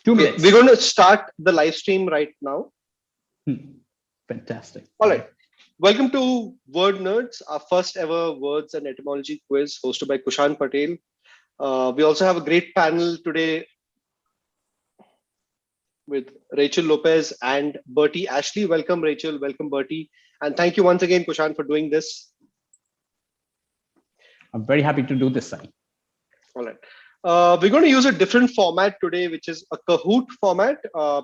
2 minutes. We're going to start the live stream right now. Fantastic. All right. Welcome to Word Nerds, our first ever words and etymology quiz hosted by Kushan Patel. We also have a great panel today with Rachel Lopez and Bertie Ashley. Welcome, Rachel. Welcome, Bertie. And thank you once again, Kushan, for doing this. I'm very happy to do this, Sai. All right. We're going to use a different format today, which is a Kahoot format.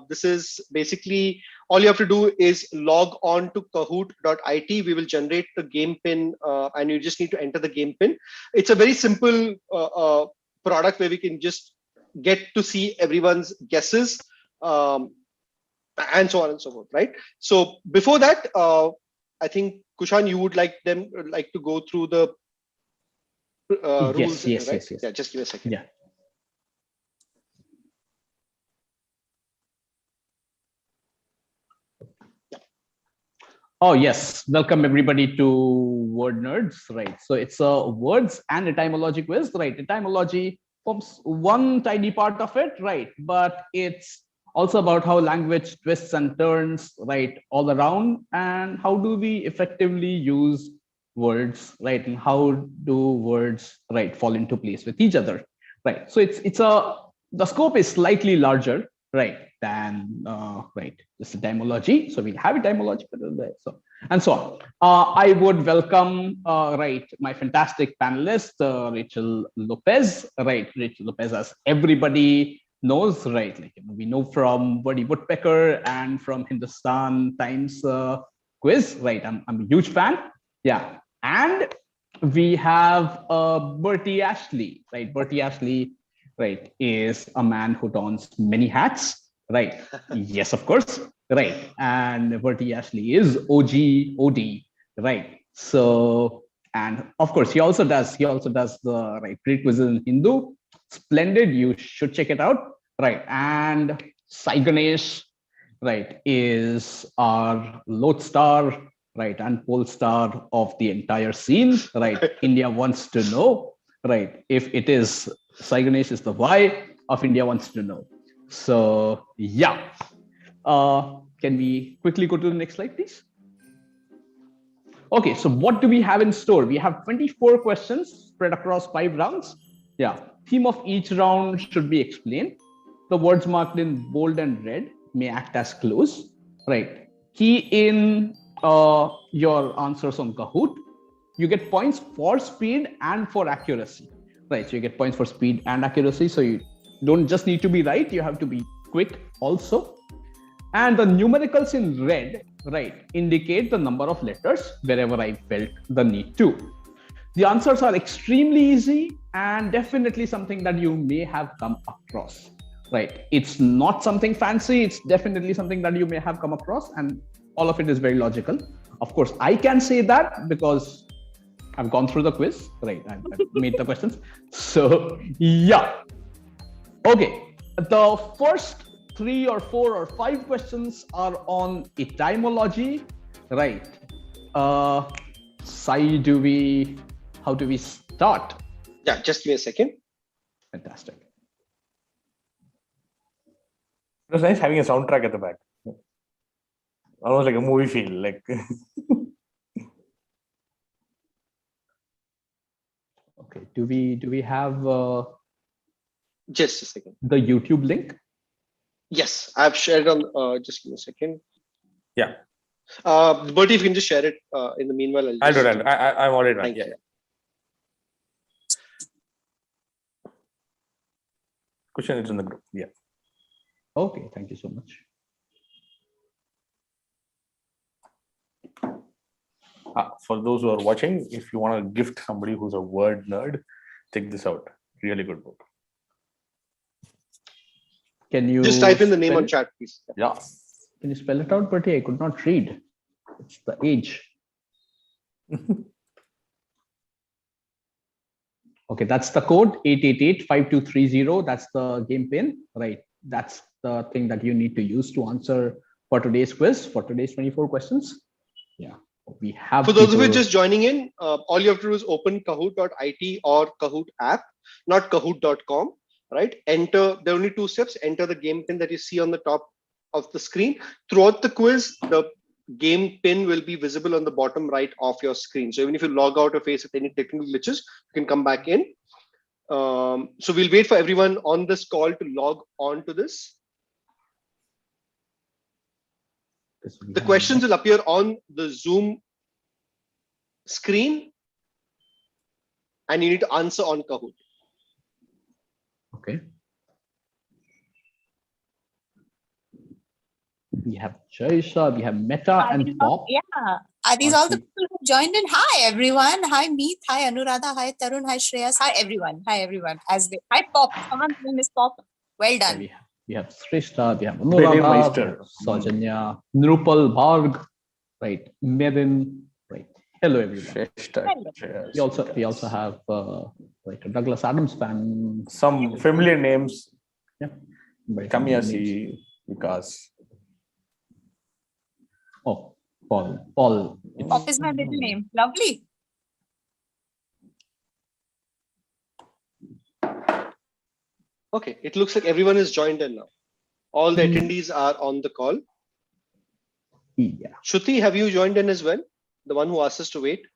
This is basically all you have to do is log on to kahoot.it. We will generate the game pin and you just need to enter the game pin. It's a very simple product where we can just get to see everyone's guesses and so on and so forth, right? So before that, I think, Kushan, you would like to go through the rules. Yes. Yeah, just give me a second. Yeah. Oh, yes. Welcome everybody to Word Nerds, right? So it's a words and etymology quiz, right? Etymology forms one tiny part of it, right? But it's also about how language twists and turns, right, all around, and how do we effectively use words, right? And how do words, right, fall into place with each other, right? So the scope is slightly larger, right, than right, just etymology. So we'll have etymology, so and so on. I would welcome right, my fantastic panelist, Rachel Lopez, right? Rachel Lopez, as everybody knows, right? Like, we know from Woody Woodpecker and from Hindustan Times quiz, right? I'm a huge fan. Yeah. And we have Bertie Ashley, right? Bertie Ashley, right, is a man who dons many hats, right? Yes, of course, right. And Bertie Ashley is OD, right? So, and of course, he also does the right prerequisite in Hindu. Splendid, you should check it out, right? And Sai Ganesh, right, is our lodestar, right, and pole star of the entire scene, right? India wants to know, right, if it is Sai Ganesh is the why of India wants to know. So yeah, can we quickly go to the next slide, please? Okay, so what do we have in store? We have 24 questions spread across 5 rounds. Yeah, theme of each round should be explained. The words marked in bold and red may act as clues, right? Key in your answers on Kahoot. You get points for speed and for accuracy, right? So you get points for speed and accuracy. So you don't just need to be right, you have to be quick also. And the numericals in red, right, indicate the number of letters wherever I felt the need to. The answers are extremely easy and definitely something that you may have come across, right? It's not something fancy, it's definitely something that you may have come across, and all of it is very logical. Of course, I can say that because I've gone through the quiz, right? I've made the questions. So yeah. Okay, the first 3 or 4 or 5 questions are on etymology, right? Sai, how do we start? Yeah, just give me a second. Fantastic. It was nice having a soundtrack at the back. Almost like a movie feel, like. Okay, do we have just a second, the YouTube link? Yes, I've shared on just give me a second. Yeah. Bertie, if you can just share it in the meanwhile. I'll do that. I'm already done. Yeah. Question is in the group. Yeah. Okay, thank you so much. For those who are watching, if you want to gift somebody who's a word nerd, check this out. Really good book. Can you just type in the name on chat, please? Yeah. Can you spell it out, Bertie? I could not read. It's the age. Okay, that's the code 888-5230. That's the game pin, right? That's the thing that you need to use to answer for today's quiz, for today's 24 questions. Yeah. We have for those of you just joining in, all you have to do is open kahoot.it or Kahoot app, not kahoot.com. right? Enter, there are only 2 steps. Enter the game pin that you see on the top of the screen. Throughout the quiz, the game pin will be visible on the bottom right of your screen. So even if you log out or face with any technical glitches, you can come back in. So we'll wait for everyone on this call to log on to this. The questions will appear on the Zoom screen and you need to answer on Kahoot. Okay. We have Jaisha, we have Meta and Pop. Yeah. Are these all the people who joined in? Hi, everyone. Hi, Meet. Hi, Anuradha. Hi, Tarun. Hi, Shreyas. Hi, everyone. Hi, everyone. Hi, Pop. Someone's name is Pop. Well done. We have Shrestha, we have Anuradha, Saujanya, Nrupal, Bharg, right? Merin, right? Hello, everyone. Hello. We also have like a Douglas Adams fan. Some familiar names. Yeah. Kamyasi, Vikas. Oh, Paul. Pop is my middle name. Lovely. Okay, it looks like everyone is joined in now. All the attendees are on the call. Yeah. Shruti, have you joined in as well? The one who asked us to wait?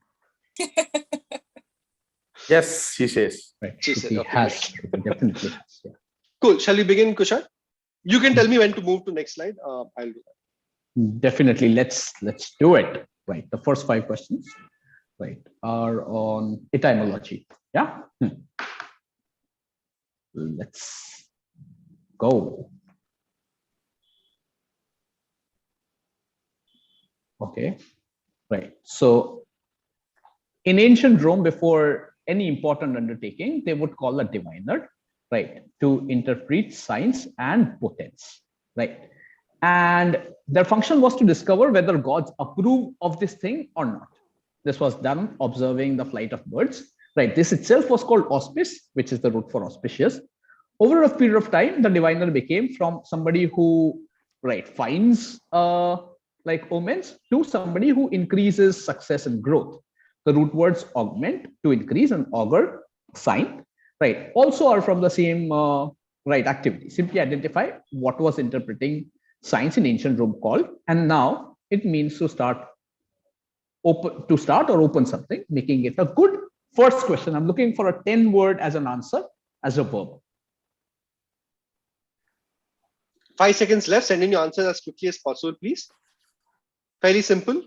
Yes, she says. Right. She said, okay, has. Definitely has. Yeah. Cool. Shall we begin, Kushal? You can tell me when to move to next slide. I'll do that. Definitely. Let's do it. Right. The first 5 questions, right, are on etymology. Yeah. Let's go. Okay. Right. So in ancient Rome, before any important undertaking, they would call a diviner, right, to interpret signs and portents, right? And their function was to discover whether gods approve of this thing or not. This was done observing the flight of birds, right? This itself was called auspice, which is the root for auspicious. Over a period of time, the diviner became from somebody who, right, finds like omens to somebody who increases success and growth. The root words augment, to increase, and augur, sign, right, also are from the same right activity. Simply identify what was interpreting signs in ancient Rome called, and now it means to start or open something, making it a good first question. I'm looking for a 10-word as an answer as a verb. 5 seconds left. Send in your answers as quickly as possible, please. Fairly simple.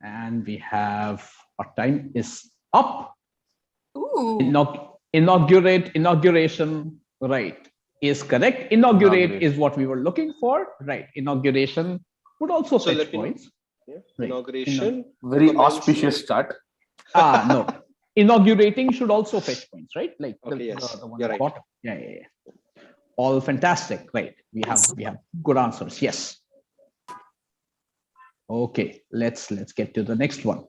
And we have, our time is up. Ooh. Inauguration, right, is correct. Inaugurate is what we were looking for, right? Inauguration would also fetch points. Yeah. Right. Inauguration. Very auspicious start. No. Inaugurating should also fetch points, right? Like okay, the one you're at the right. bottom. Yeah. All fantastic, right? We have good answers. Yes. Okay, let's get to the next one.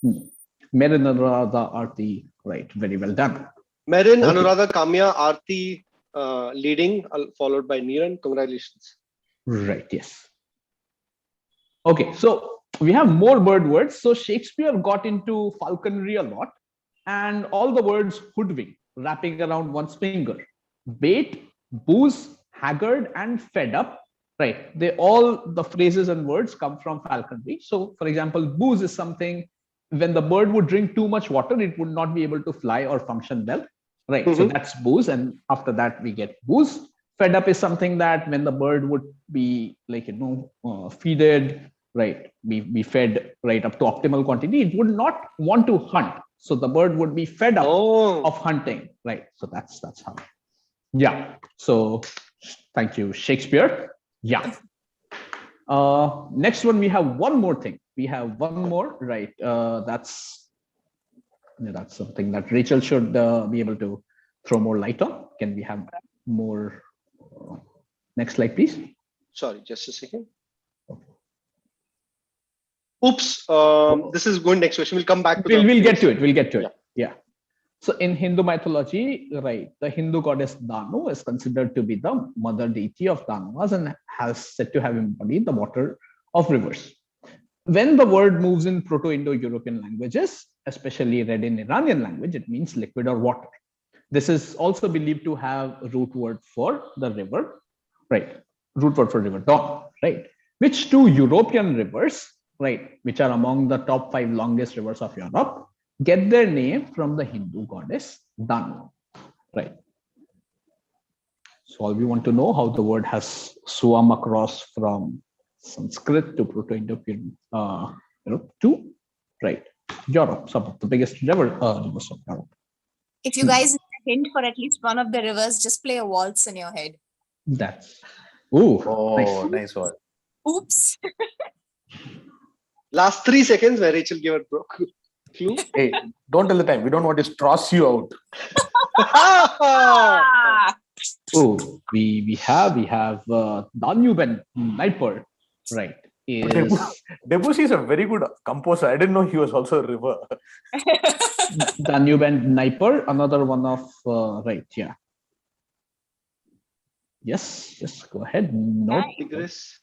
Merin, Anuradha, Aarti, right? Very well done. Merin, Okay. Anuradha, Kamya, Aarti leading, followed by Niran. Congratulations. Right. Yes. Okay, so we have more bird words. So Shakespeare got into falconry a lot, and all the words hoodwink, wrapping around one's finger. Bait, booze, haggard, and fed up, right? The phrases and words come from falconry. So for example, booze is something, when the bird would drink too much water, it would not be able to fly or function well, right? So that's booze, and after that we get booze. Fed up is something that when the bird would be like, feeded, right, be fed right up to optimal quantity, it would not want to hunt. So the bird would be fed up of hunting, right? So that's how. Yeah. So thank you, Shakespeare. Yeah. Next one, we have one more thing. We have one more, right? That's something that Rachel should be able to throw more light on. Can we have more? Next slide, please. Sorry, just a second. Oops. This is going next question. We'll come back to We'll get to it. We'll get to it. Yeah. So in Hindu mythology, right, the Hindu goddess Danu is considered to be the mother deity of Danavas and has said to have embodied the water of rivers. When the word moves in Proto-Indo-European languages, especially read in Iranian language, it means liquid or water. This is also believed to have a root word for the river, right? Root word for river, Don, right? Which two European rivers, right, which are among the top 5 longest rivers of Europe, get their name from the Hindu goddess Danu, right? So all we want to know how the word has swum across from Sanskrit to Proto-Indo-European, to right Europe, some of the biggest rivers of Europe. If you guys need a hint for at least one of the rivers, just play a waltz in your head. That's Oh, nice one. Oops. Last 3 seconds where Rachel gave a clue. Hey, don't tell the time. We don't want to strass you out. Ah, Oh, we have Danube and Dnieper, right? Is Debussy is a very good composer. I didn't know he was also a river. Danube and Dnieper another one of right? Yeah. Yes. Go ahead. No. Tigris.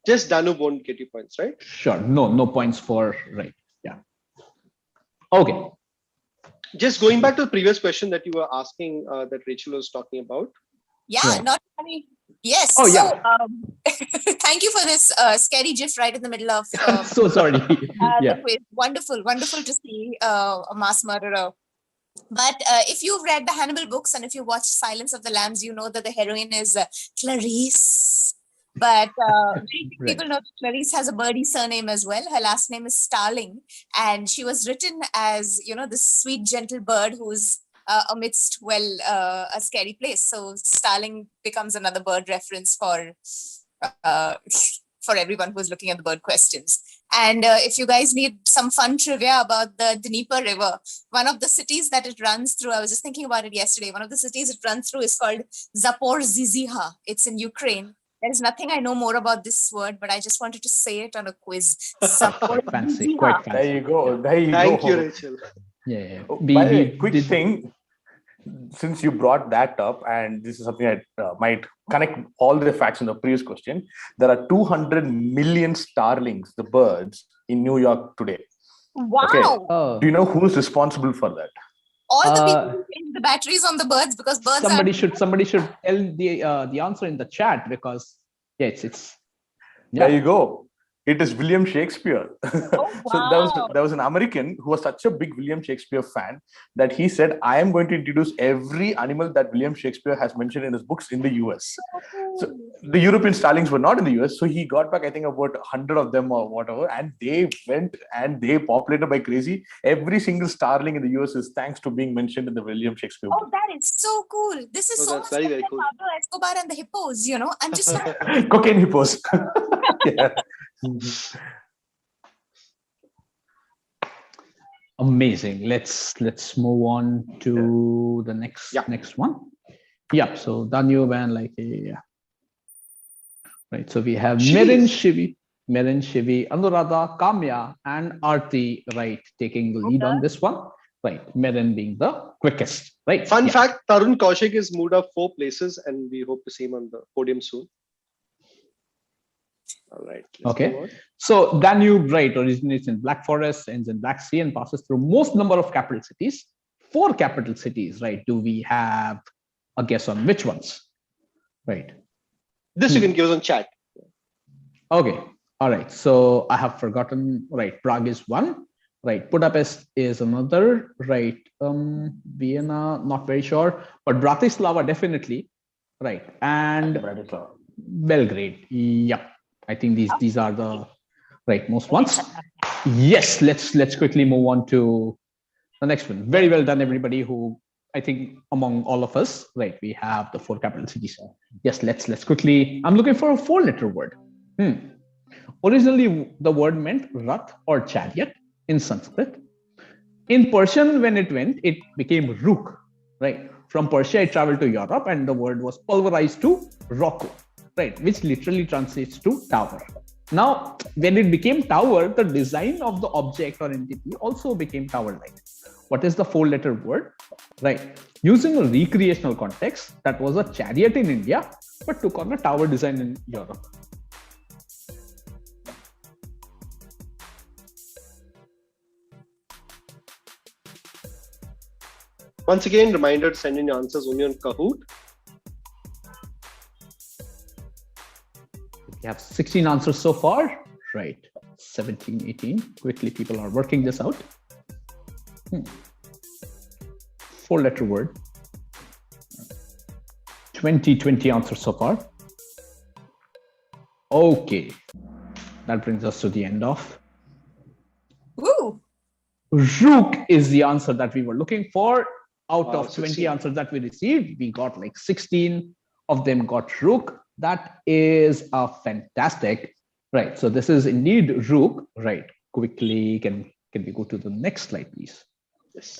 Just Danube won't get you points, right? Sure. No points for right. Yeah. Okay. Just going back to the previous question that you were asking, that Rachel was talking about. yeah, Right. not funny. Yes. Oh, so, yeah. thank you for this scary gif right in the middle of So sorry. Yeah. the quiz. Wonderful to see a mass murderer. But if you've read the Hannibal books and if you watched Silence of the Lambs, you know that the heroine is Clarice. But very few Right. people know that Clarice has a birdie surname as well. Her last name is Starling, and she was written as this sweet, gentle bird who's amidst a scary place. So Starling becomes another bird reference for for everyone who's looking at the bird questions. And if you guys need some fun trivia about the Dnieper River, one of the cities that it runs through, I was just thinking about it yesterday, one of the cities it runs through is called Zaporizhzhia. It's in Ukraine. There is nothing I know more about this word, but I just wanted to say it on a quiz. Quite fancy. Quite fancy. There you go. There you Thank go. you, Rachel. Yeah. Oh, by the way, quick thing, since you brought that up, and this is something I might connect all the facts in the previous question, there are 200 million starlings, the birds, in New York today. Wow. Okay. Do you know who's responsible for that? All the people who change the batteries on the birds, because birds somebody should tell the answer in the chat, because it's There you go. It is William Shakespeare. Oh, So wow. there was an American who was such a big William Shakespeare fan that he said, I am going to introduce every animal that William Shakespeare has mentioned in his books in the US. So the European starlings were not in the US. So he got back, I think, about 100 of them or whatever. And they went and they populated by crazy. Every single starling in the US is thanks to being mentioned in the William Shakespeare book. Oh, that is so cool. This is so that's much very, like very cool. Pablo Escobar and the hippos, I'm just so Cocaine hippos. Yeah. amazing. Let's move on to the next one. Yeah. So Danube and right. So we have Merin Shivi, Anuradha, Kamya, and Arti, right, taking the lead on this one. Right. Merin being the quickest. Right. Fun fact, Tarun Kaushik is moved up 4 places and we hope to see him on the podium soon. All right. Okay. So Danube, right, originates in Black Forest, ends in Black Sea, and passes through most number of capital cities. 4 capital cities, right? Do we have a guess on which ones? Right. This you can give us on chat. Okay. All right. So I have forgotten. Right. Prague is one. Right. Budapest is another. Right. Vienna, not very sure, but Bratislava definitely. Right. And Belgrade. Yep. I think these are the right most ones. Yes. Let's quickly move on to the next one. Very well done, everybody. Who I think among all of us, right, we have the 4 capital cities. Yes. Let's quickly. I'm looking for a 4-letter word. Originally, the word meant rath or chariot in Sanskrit. In Persian, when it went, it became rukh, right? From Persia, it traveled to Europe, and the word was pulverized to roko, right? Which literally translates to tower. Now, when it became tower, the design of the object or entity also became tower-like. What is the 4-letter word? Right. Using a recreational context, that was a chariot in India, but took on a tower design in Europe. Once again, reminder to send in your answers only on Kahoot. We have 16 answers so far. Right. 17, 18. Quickly, people are working this out. 4-letter word. 20 answers so far. Okay. That brings us to the end of. Woo! Rook is the answer that we were looking for. Out Wow, of 20 16. answers that we received, we got like 16 of them got Rook. That is a fantastic. Right. So this is indeed Rook. Right. Quickly, can we go to the next slide, please? Yes.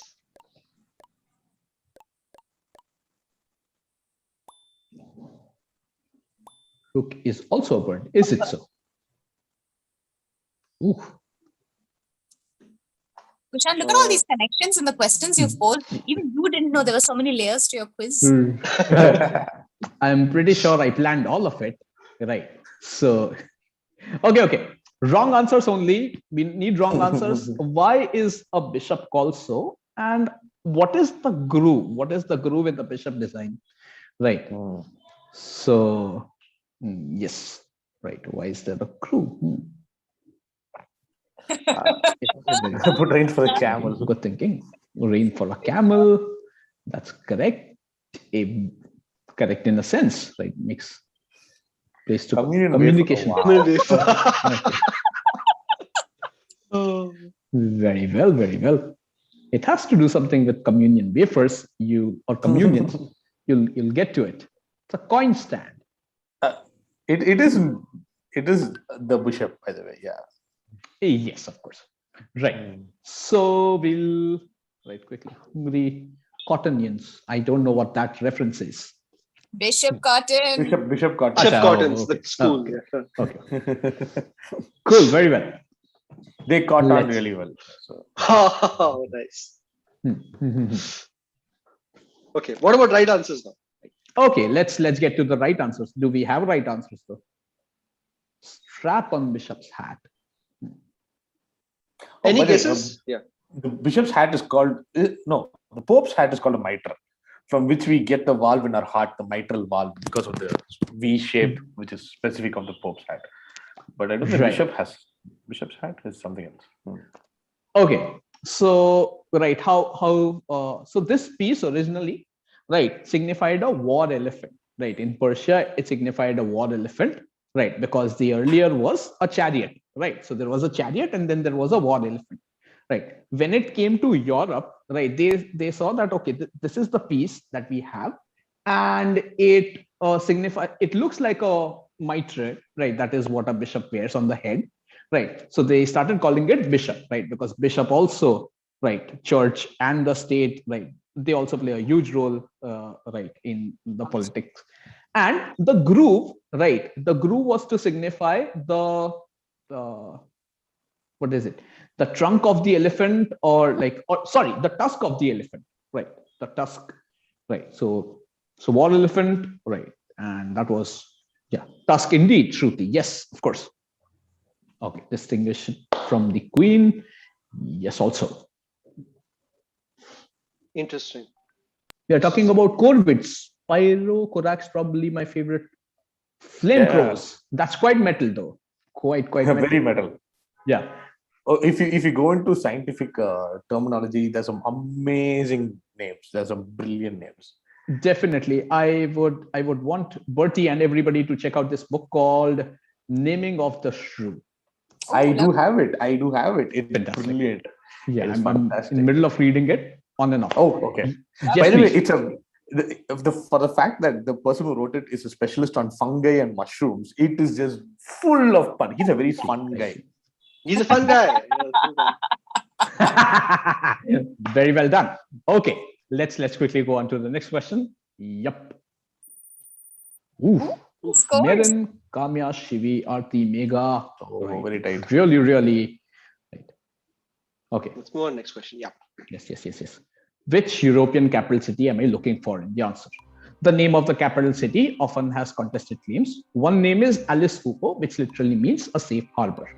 Rook is also a bird. Is it so? Ooh. Kushan, look at all these connections in the questions you've posed. Even you didn't know there were so many layers to your quiz. I'm pretty sure I planned all of it. Right. So, okay. Wrong answers only. We need wrong answers. Why is a bishop called so? And what is the groove? What is the groove in the bishop design? Right. So, yes. Right. Why is there a groove? Put rain for the camel. Good thinking. Rain for a camel. That's correct. Correct in a sense, right? Makes place to communication. Oh. Very well. It has to do something with communion wafers. Communions. You'll get to it. It's a coin stand. It is the bishop, by the way. Yeah. Yes, of course. Right. So we'll quickly. Hungry cottonians. I don't know what that reference is. Bishop Cotton. Bishop Cotton. Bishop Cottons, okay. the school. Okay. Yeah. Okay. Cool. Very well. They caught on really well. So. Oh, nice. Okay. What about right answers now? Okay, let's get to the right answers. Do we have right answers though? Strap on bishop's hat. Any guesses? Yeah. The bishop's hat is called the Pope's hat is called a mitre, from which we get the valve in our heart, the mitral valve, because of the V shape, which is specific of the Pope's hat. But I don't think bishop's hat is something else. Okay, so so this piece originally signified a war elephant. Right, in Persia it signified a war elephant, right, because the earlier was a chariot, right? So there was a chariot and then there was a war elephant. Right. When it came to Europe, right, they saw that, okay, this is the piece that we have, and it it looks like a mitre, right? That is what a bishop wears on the head, right? So they started calling it bishop, right? Because bishop also, right, church and the state, right, they also play a huge role, right, in the politics. And the groove, right? The groove was to signify the what is it? The trunk of the elephant, the tusk of the elephant, right? The tusk, right? So war elephant, right? And that was, tusk indeed, Shruti. Yes, of course. Okay, distinguished from the queen. Yes, also. Interesting. We are talking about Corvids. Pyro, Korax, probably my favorite. Flame crows. That's quite metal though. Quite metal. Very metal. Yeah. Oh, if you go into scientific terminology, there's some amazing names. There's some brilliant names. Definitely, I would want Bertie and everybody to check out this book called Naming of the Shrew. I do have it. It's fantastic. Brilliant. Yeah, I'm in the middle of reading it on and off. Oh, okay. Yes, by the way, please. it's for the fact that the person who wrote it is a specialist on fungi and mushrooms. It is just full of fun. He's a very fun guy. He's a fun guy. Very well done. Okay, let's quickly go on to the next question. Yep. Naren, Kamya, Shivi, Arti, Mega. Oh, very tight. Really right. Okay. Let's move on next question. Yeah. Yes. Which European capital city am I looking for in the answer? The name of the capital city often has contested claims. One name is Alice Upo, which literally means a safe harbor.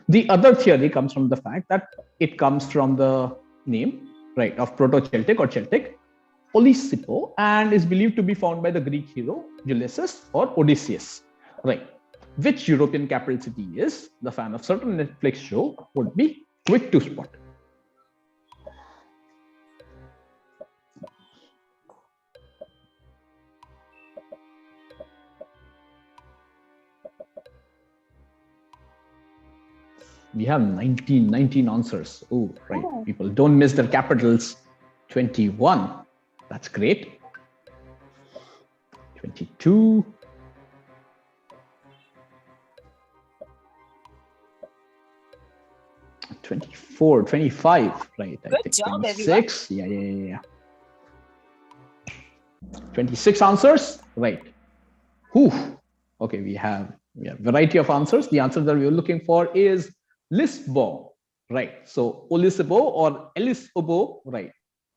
The other theory comes from the fact that it comes from the name, right, of Proto-Celtic or Celtic, Olisipo and is believed to be found by the Greek hero Ulysses or Odysseus. Right. Which European capital city is? The fan of certain Netflix show would be quick to spot. We have 19 answers. Oh, right. People don't miss their capitals. 21. That's great. 22. 24, 25, right? Good I think job, 26. Yeah. 26 answers, right? Whew. Okay, we have variety of answers. The answer that we're looking for is Lisbon, right? So Olisipo or Elisobo, right,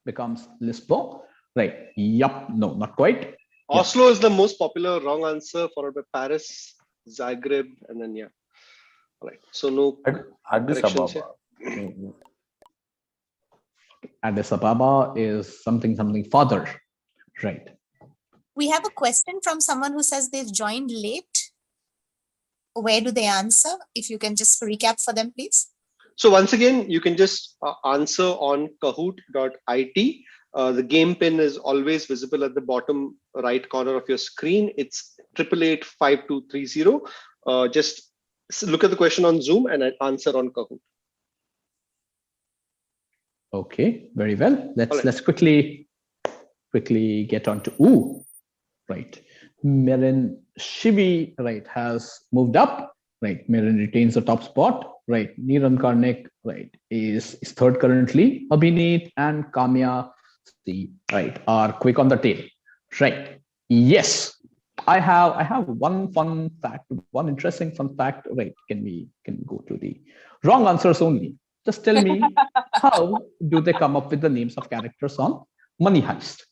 becomes Lisbon, right? Yup, no, not quite. Oslo is the most popular wrong answer, followed by Paris, Zagreb, and then Right. So no Addis corrections Ababa. Addis Ababa is something further, right? We have a question from someone who says they've joined late. Where do they answer? If you can just recap for them, please. So once again, you can just answer on kahoot.it. The game pin is always visible at the bottom right corner of your screen. It's 888-5230. Just look at the question on Zoom and answer on Kahoot. Okay, very well. Let's quickly get on to right. Merin Shivi, right, has moved up. Right, Merin retains the top spot. Right, Niran Karnik, right, is third currently. Abhineet and Kamya, right, are quick on the tail. Right. Yes, I have one fun fact, one interesting fun fact. Right, can we go to the wrong answers only? Just tell me, how do they come up with the names of characters on Money Heist?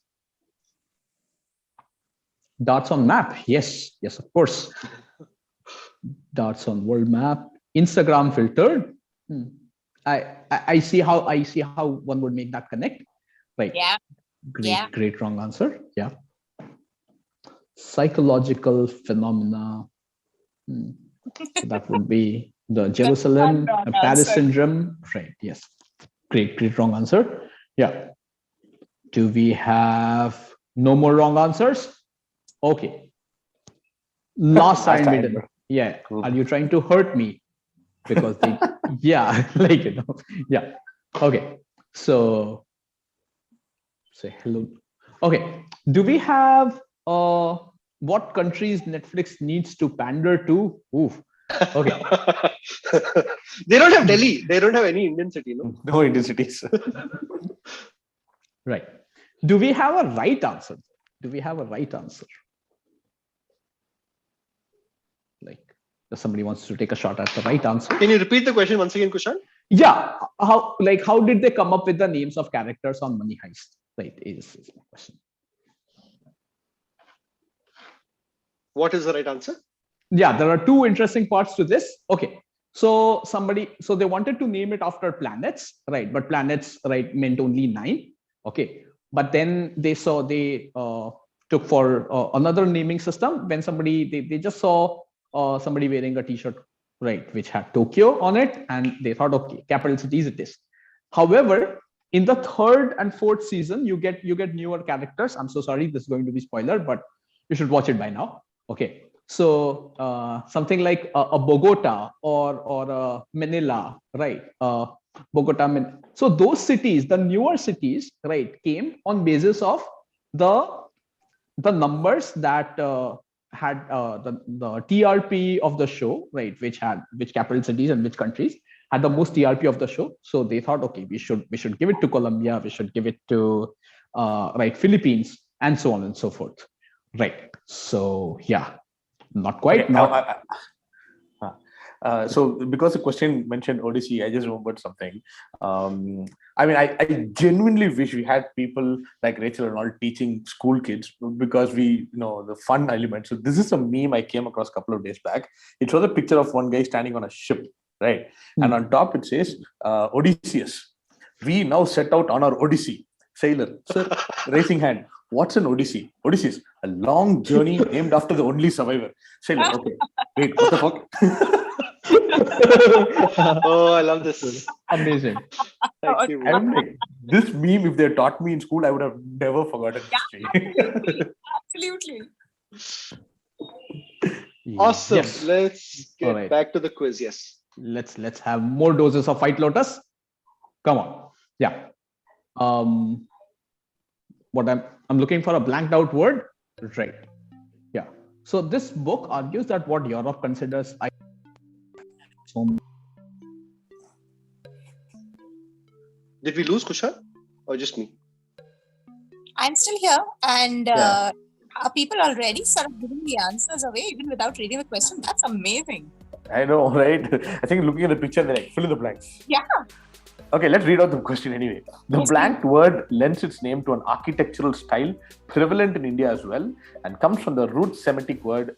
Dots on map, yes, of course. Dots on world map. Instagram filtered. I see how one would make that connect. Right. Yeah. Great wrong answer. Yeah. Psychological phenomena. So that would be the Jerusalem Paris syndrome. Right. Yes. Great wrong answer. Yeah. Do we have no more wrong answers? Okay. Last Iron Maiden. Yeah. Cool. Are you trying to hurt me? Because they, yeah. Okay. So say hello. Okay. Do we have what countries Netflix needs to pander to? Oof. Okay. They don't have Delhi. They don't have any Indian city, no? No Indian cities. Right. Do we have a right answer? Like, if somebody wants to take a shot at the right answer. Can you repeat the question once again, Kushan? Yeah. How did they come up with the names of characters on Money Heist? Right, is my question. What is the right answer? Yeah, there are two interesting parts to this. Okay. So they wanted to name it after planets, right? But planets, right, meant only 9. Okay. But then they took for another naming system when they just saw somebody wearing a t-shirt, right, which had Tokyo on it, and they thought, okay, capital cities it is. However, in the 3rd and 4th season, you get newer characters. I'm so sorry, this is going to be spoiler, but you should watch it by now. Okay. So something like a Bogota or a Manila, right? Bogota. So those cities, the newer cities, right, came on basis of the numbers that had the TRP of the show, right, which capital cities and which countries had the most TRP of the show. So they thought, okay, we should give it to Colombia, we should give it to right, Philippines, and so on and so forth. Right. So yeah. Not quite. Okay, not. So because the question mentioned Odyssey, I just remembered something. I mean, I genuinely wish we had people like Rachel and all teaching school kids, because we, the fun element. So this is a meme I came across a couple of days back. It shows a picture of one guy standing on a ship, right? And on top it says, Odysseus, we now set out on our Odyssey. Sailor. Sir, raising hand. What's an Odyssey? Odyssey is a long journey named after the only survivor. Sailor. Okay. Wait, what the fuck? Oh, I love this. Amazing. Thank you. I'm like, this meme, if they taught me in school, I would have never forgotten history. Absolutely. Awesome. Yes. Let's get Alright. back to the quiz. Yes. Let's have more doses of White Lotus. Come on. Yeah. What I'm looking for a blanked out word. Right. Yeah. So this book argues that what Europe considers Did we lose Kushal or just me? I'm still here, and Yeah. are people already sort of giving the answers away even without reading the question? That's amazing. I know, right? I think looking at the picture, they're like, fill in the blanks. Yeah. Okay, let's read out the question anyway. The Yes, blanked word lends its name to an architectural style prevalent in India as well, and comes from the root Semitic word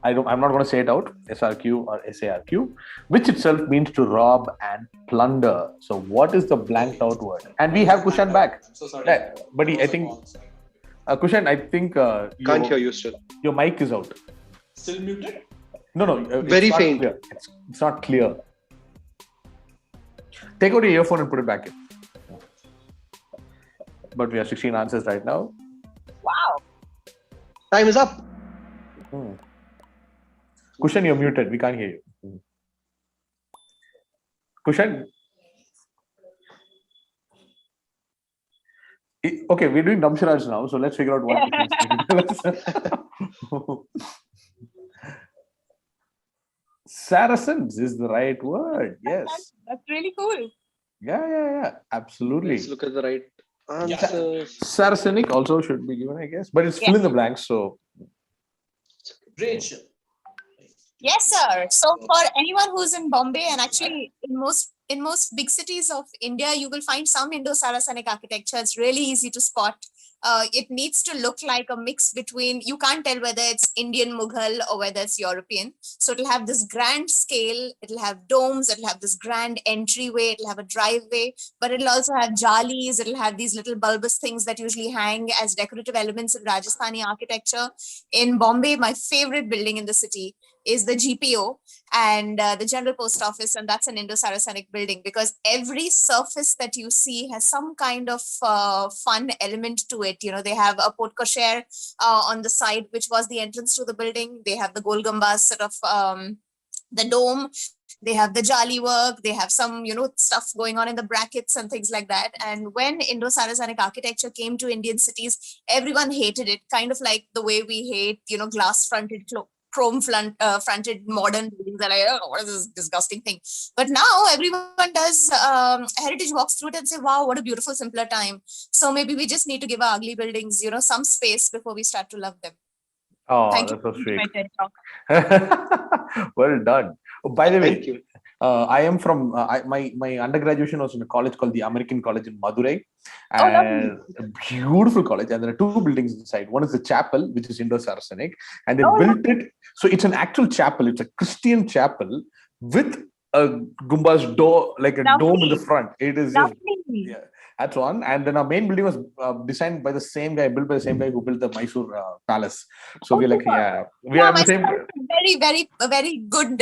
I'm not going to say it out, SRQ or SARQ, which itself means to rob and plunder. So what is the blanked out word? And we have Kushan back. So sorry. Yeah, buddy, I think, Kushan, I think Can't hear you still. your mic is out. Still muted? No, it's Very not faint. clear. It's not clear. Take out your earphone and put it back in. But we have 16 answers right now. Wow. Time is up. Kushan, you're muted. We can't hear you. Kushan? Okay, we're doing Damsharaj now, so let's figure out what Saracens is the right word. Yes. That's really cool. Yeah. Absolutely. Let's look at the right answers. Saracenic also should be given, I guess, but it's fill in Yes. the blanks. So Rachel. Yes, sir. So for anyone who's in Bombay, and actually in most big cities of India, you will find some Indo-Saracenic architecture. It's really easy to spot. It needs to look like a mix between, you can't tell whether it's Indian Mughal or whether it's European. So it'll have this grand scale, it'll have domes, it'll have this grand entryway, it'll have a driveway, but it'll also have jalis, it'll have these little bulbous things that usually hang as decorative elements in Rajasthani architecture. In Bombay, my favorite building in the city is the GPO and the General Post Office, and that's an Indo-Saracenic building because every surface that you see has some kind of fun element to it. You know, they have a porte cochere on the side, which was the entrance to the building. They have the Gol Gumbaz sort of the dome. They have the jali work. They have some, stuff going on in the brackets and things like that. And when Indo-Saracenic architecture came to Indian cities, everyone hated it, kind of like the way we hate, glass-fronted chrome-fronted modern buildings. And what is this disgusting thing? But now everyone does heritage walks through it and say, wow, what a beautiful, simpler time. So maybe we just need to give our ugly buildings, some space before we start to love them. oh, Thank that's you. so sweet. My TED talk. Well done. Oh, by the Thank way, you. I am from my undergraduation was in a college called the American College in Madurai, Oh, and a beautiful college. And there are two buildings inside. One is the chapel, which is Indo-Saracenic, and they Oh, built it. So it's an actual chapel. It's a Christian chapel with a gumbaz door, like a dome in the front. It is just, Lovely. yeah, that's one. And then our main building was designed by the same guy, built by the same guy who built the Mysore Palace. So we're like, super. we are the Mysore same. is a very good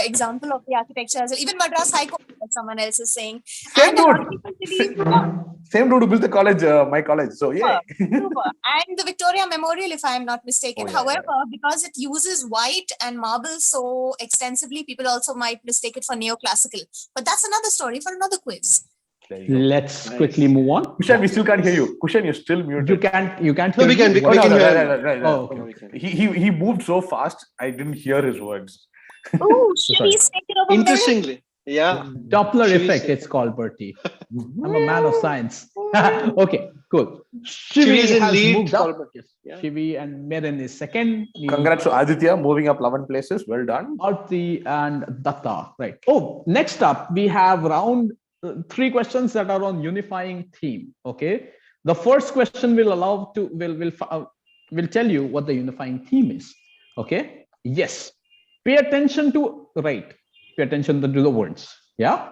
example of the architecture as well. Even Madras High Court, as someone else is saying. Same And a lot of dude. people believe, Same dude who built the college, my college. So yeah. super. And the Victoria Memorial, if I am not mistaken. Oh, yeah, However, because it uses white and marble so extensively, people also might mistake it for neoclassical. But that's another story for another quiz. There you go. Let's Nice. quickly move on. Kushan, we still can't hear you. Kushan, you're still muted. You can't No, hear we can. me? We Oh, no, can no, hear. right. Oh, okay. We can. He moved so fast, I didn't hear his words. Oh, Sorry. Shivi's taken over. Interestingly, yeah. Doppler Shivi effect, said- it's called, Bertie. I'm a man of science. Okay, cool. Shivi is in has lead. moved up. Yeah. Shivi and Merin is second. Congrats to Aditya, moving up 11 places. Well done. Arti and Datta. Right. Oh, next up, we have round 3 questions that are on unifying theme. Okay. The first question will tell you what the unifying theme is. Okay. Yes. Pay attention to Pay attention to the words. Yeah.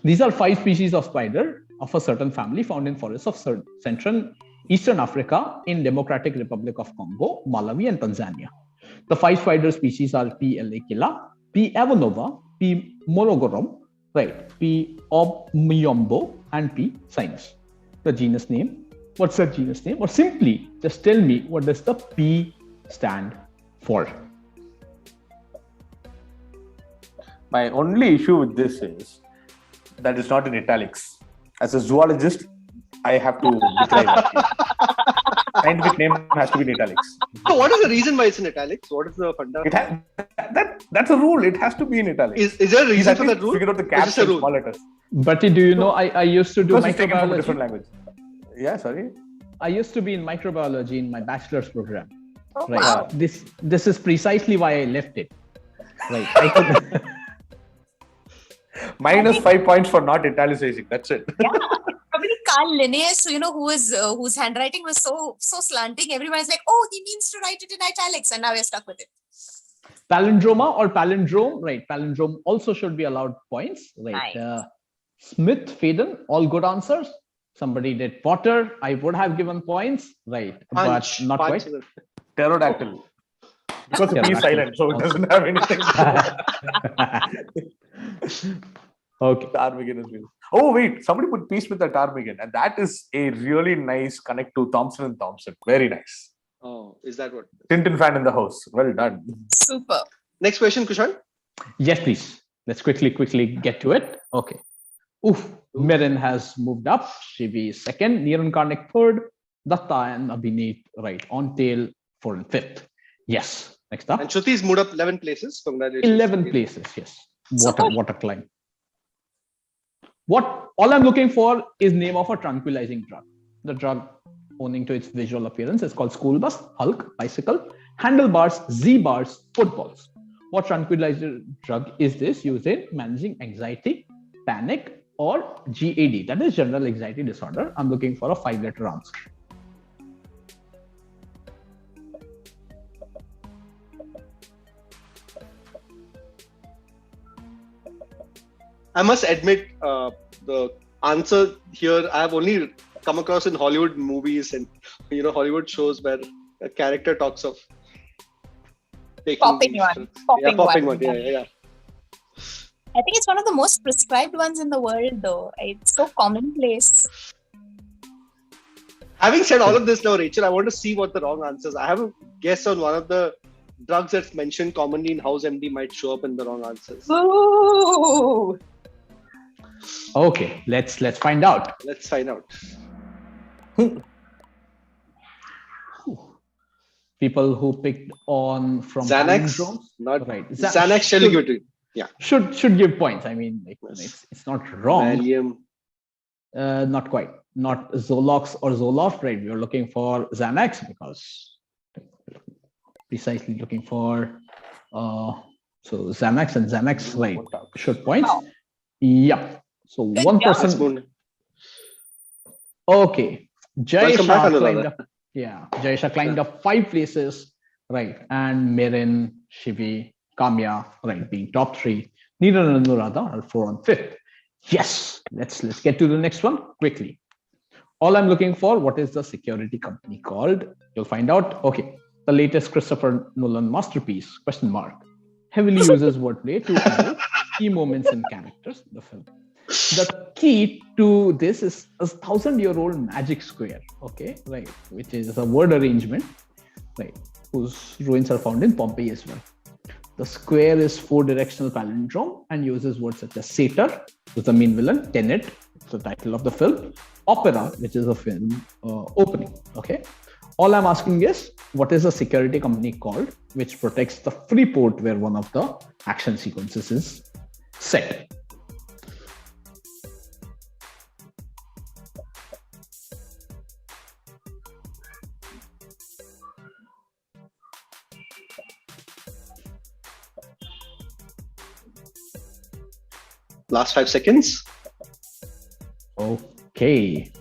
These are 5 species of spider. of a certain family found in forests of Central Eastern Africa in Democratic Republic of Congo, Malawi, and Tanzania. The 5 spider species are P. elecilla, P. avonova, P. morogorum, right, P. obmyombo, and P. sinus. The genus name. What's the genus name? Or simply, just tell me, what does the P stand for? My only issue with this is that it's not in italics. As a zoologist, I have to decline that. Scientific name has to be in italics. So what is the reason why it's in italics? What is the funda? That's a rule. It has to be in italics. Is there a reason for that rule? Figure out the caps a and rule? small letters. But do you know, I used to do Because it's taken from a microbiology. different language. Yeah, sorry. I used to be in microbiology in my bachelor's program. Oh, Right. wow. This is precisely why I left it. Right. I could, Minus 5 points for not italicizing. That's it. Yeah, probably Carl Linnaeus, whose handwriting was so slanting. Everybody's like, oh, he means to write it in italics, and now we're stuck with it. palindroma or palindrome, right? Palindrome also should be allowed points, right? Nice. Smith, Faden, all good answers. Somebody did Potter. I would have given points, right? Punch, but not punch. quite. Pterodactyl. Because the P is silent, so it doesn't have anything. Okay. Ptarmigan as well. Oh, wait. Somebody put P Smith at Ptarmigan. And that is a really nice connect to Thompson and Thompson. Very nice. Oh, is that what? Tintin fan in the house. Well done. Super. Next question, Kushan. Yes, please. Let's quickly get to it. Okay. Oof. Merin has moved up. Shivi is second. Niran Karnik third. Datta and Abhineet, right, on tail 4 and 5th. Yes. Next up. And Shruti's moved up 11 places. Congratulations. 11 places. Yes. Super. What a climb. All I'm looking for is name of a tranquilizing drug. The drug owing to its visual appearance is called school bus, Hulk, bicycle, handlebars, Z-bars, footballs. What tranquilizer drug is this used in managing anxiety, panic, or GAD? That is general anxiety disorder. I'm looking for a 5-letter answer. I must admit, the answer here I have only come across in Hollywood movies and Hollywood shows where a character talks of taking Popping these one. drugs. Popping Popping one. one. Yeah. I think it's one of the most prescribed ones in the world, though. It's so commonplace. Having said all of this now, Rachel, I want to see what the wrong answers. I have a guess on one of the drugs that's mentioned commonly in House MD might show up in the wrong answers. Ooh. Okay, let's find out. Let's find out. People who picked on from Xanax, palindromes, not right? Xanax shall you give it to you. should give points. I mean, it's not wrong. Valium. Not quite. Not Zolox or Zoloft, right? We're looking for Xanax because precisely looking for so Xanax and Xanax, right? Should points. Wow. Yeah. So Good one job. person. Okay. Welcome back, Jaisha climbed Anuradha. up. Yeah, Jaisha climbed up 5 places, right? And Merin, Shivi, Kamya, right, being top 3. Niran and Anuradha are 4 and 5th. Yes, let's get to the next one quickly. All I'm looking for, what is the security company called? You'll find out. Okay, the latest Christopher Nolan masterpiece, question mark, heavily uses wordplay to evoke key moments and characters in the film. The key to this is a 1,000-year-old magic square, okay, right, which is a word arrangement, right, whose ruins are found in Pompeii as well. The square is 4-directional palindrome and uses words such as satyr, which is the main villain, tenet, the title of the film, opera, which is a film opening, okay. All I'm asking is, what is a security company called which protects the free port where one of the action sequences is set? Last 5 seconds. Okay.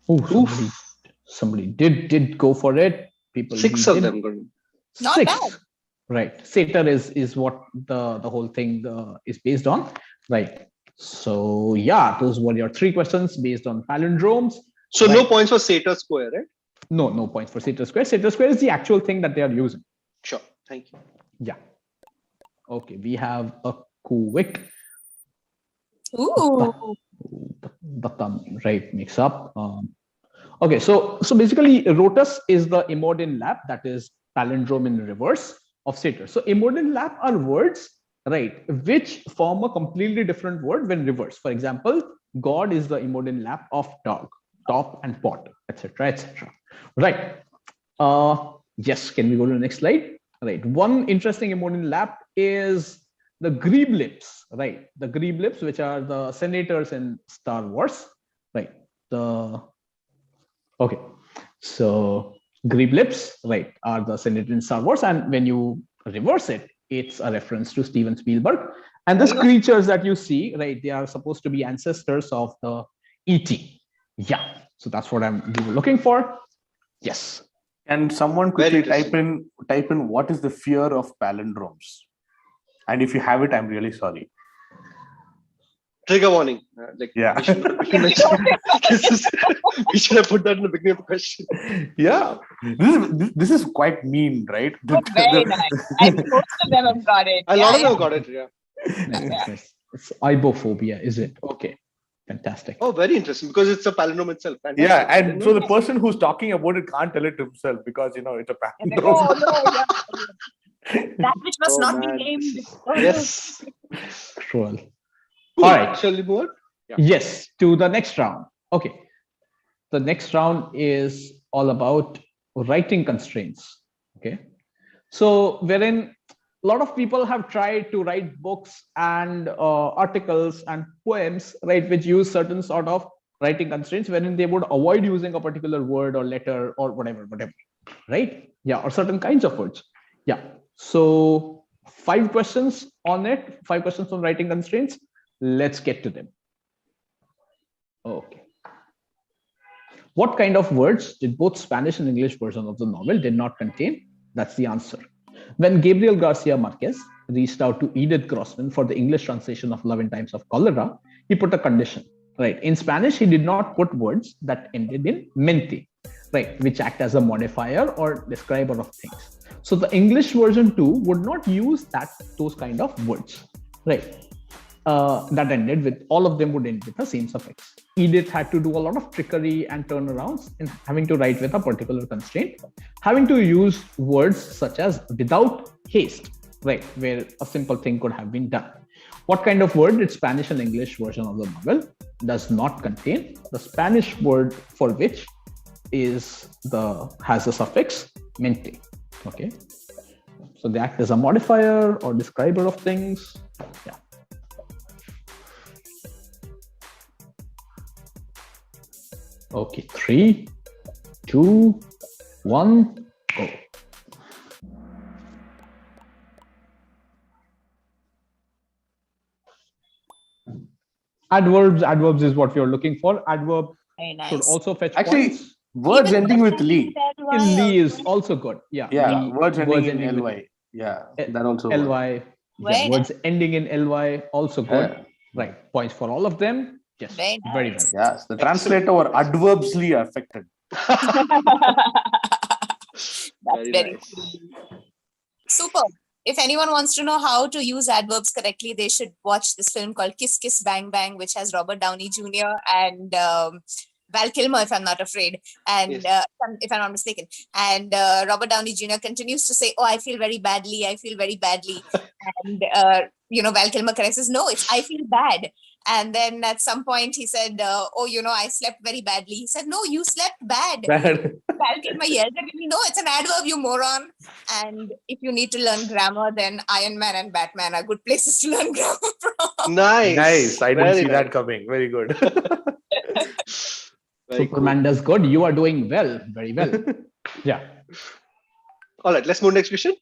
Oh, somebody did go for it. People 6 of did. them. Good. Not 6. bad. right? Satyr is what the whole thing is based on, right? So yeah, those were your three questions based on palindromes. So Right. no points for Satyr square, right? No points for Satyr square. Satyr square is the actual thing that they are using. Sure. Thank you. Yeah. Okay, we have a quick Ooh. the thumb, right, mix up. Okay, so basically, Rotus is the Immodin lap, that is palindrome in reverse of Satyr. So Immodin lap are words, right, which form a completely different word when reversed. For example, God is the Immodin lap of dog, top and pot, etc., etc. Right. Yes. Can we go to the next slide? Right. One interesting Immodin lap is the Greeblips, right? The Greeblips, which are the senators in Star Wars, right? Okay, so Greeblips, right, are the senators in Star Wars, and when you reverse it, it's a reference to Steven Spielberg. And these creatures that you see, right, they are supposed to be ancestors of the ET. Yeah, so that's what I'm looking for. Yes. And someone Very quickly interesting. type in what is the fear of palindromes? And if you have it, I'm really sorry. Trigger warning. Yeah. We should have put that in the beginning of the question. Yeah. This is quite mean, right? Very nice. I think most of them have got it. A lot of them got it. Yeah. Nice. It's ibophobia, is it? Okay, fantastic. Oh, very interesting because it's a palindrome itself. Fantastic. Yeah, I didn't and know so the that. person who's talking about it can't tell it to himself because it's a And like, palindrome. oh no, yeah. That which must Oh, not man, be named. this is- Oh, no. Yes. Cruel. Cool. All right. Shall we move on? Yeah. Yes, to the next round. Okay. The next round is all about writing constraints. Okay. So, wherein a lot of people have tried to write books and articles and poems, right, which use certain sort of writing constraints, wherein they would avoid using a particular word or letter or whatever, right? Yeah, or certain kinds of words. Yeah. So, 5 questions on it, 5 questions on writing constraints. Let's get to them. Okay. What kind of words did both Spanish and English version of the novel did not contain? That's the answer. When Gabriel Garcia Marquez reached out to Edith Grossman for the English translation of Love in Times of Cholera, he put a condition, right? In Spanish, he did not put words that ended in mente, right, which act as a modifier or describer of things. So the English version too would not use those kind of words, right? That ended with, all of them would end with the same suffix. Edith had to do a lot of trickery and turnarounds in having to write with a particular constraint, having to use words such as without haste, right, where a simple thing could have been done. What kind of word did Spanish and English version of the novel does not contain? The Spanish word for which has the suffix mente. Okay, so they act as a modifier or describer of things. Yeah. Okay, 3, 2, 1, go. Adverbs is what we are looking for. Adverb Very should nice. also fetch Actually, points. words Even ending with the Lee. Lee is also good. Yeah. Yeah, Lee, words ending in with ly. Yeah, that also works. ly. Very Yeah, words ending in ly also good. Yeah. Right. Points for all of them. Yes. Very Very nice. well. Yes, the translator were adverbsly affected. That's Very very nice. cool. Super. If anyone wants to know how to use adverbs correctly, they should watch this film called Kiss Kiss Bang Bang, which has Robert Downey Jr. and Val Kilmer, if I'm not afraid, and Yes. if I'm not mistaken. And Robert Downey Jr. continues to say, "Oh, I feel very badly. I feel very badly." And Val Kilmer corrects says, "No, it's I feel bad." And then at some point he said, "Oh, I slept very badly." He said, "No, you slept bad." Bad. Val Kilmer yelled at me, "No, it's an adverb, you moron." And if you need to learn grammar, then Iron Man and Batman are good places to learn grammar from. Nice. Nice. I didn't Very see that nice. coming. Very good. Very Superman does good. You are doing well. Very well. Yeah. Cool. All right. Let's move next question.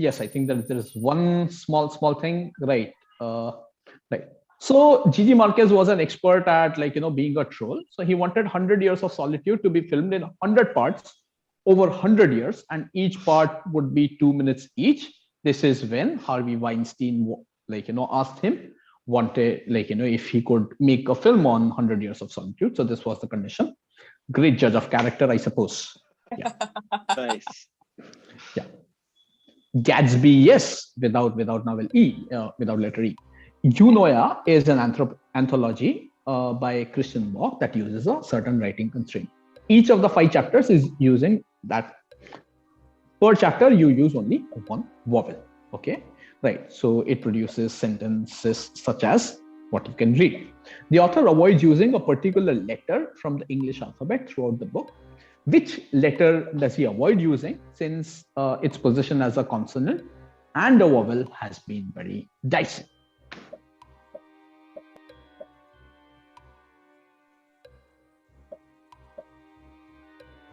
Yes, I think that there is one small thing. Right. Right. So Gigi Marquez was an expert at being a troll. So he wanted 100 Years of Solitude to be filmed in 100 parts over 100 years, and each part would be 2 minutes each. This is when Harvey Weinstein, asked him, wanted, if he could make a film on 100 Years of Solitude. So this was the condition. Great judge of character, I suppose. Yeah. Nice. Yeah. Gatsby, yes, without novel E, without letter E. Eunoia is an anthology by Christian Bach that uses a certain writing constraint. Each of the 5 chapters is using that. Per chapter, you use only one vowel. Okay, right. So it produces sentences such as what you can read. The author avoids using a particular letter from the English alphabet throughout the book. Which letter does he avoid using, since its position as a consonant and a vowel has been very dicey?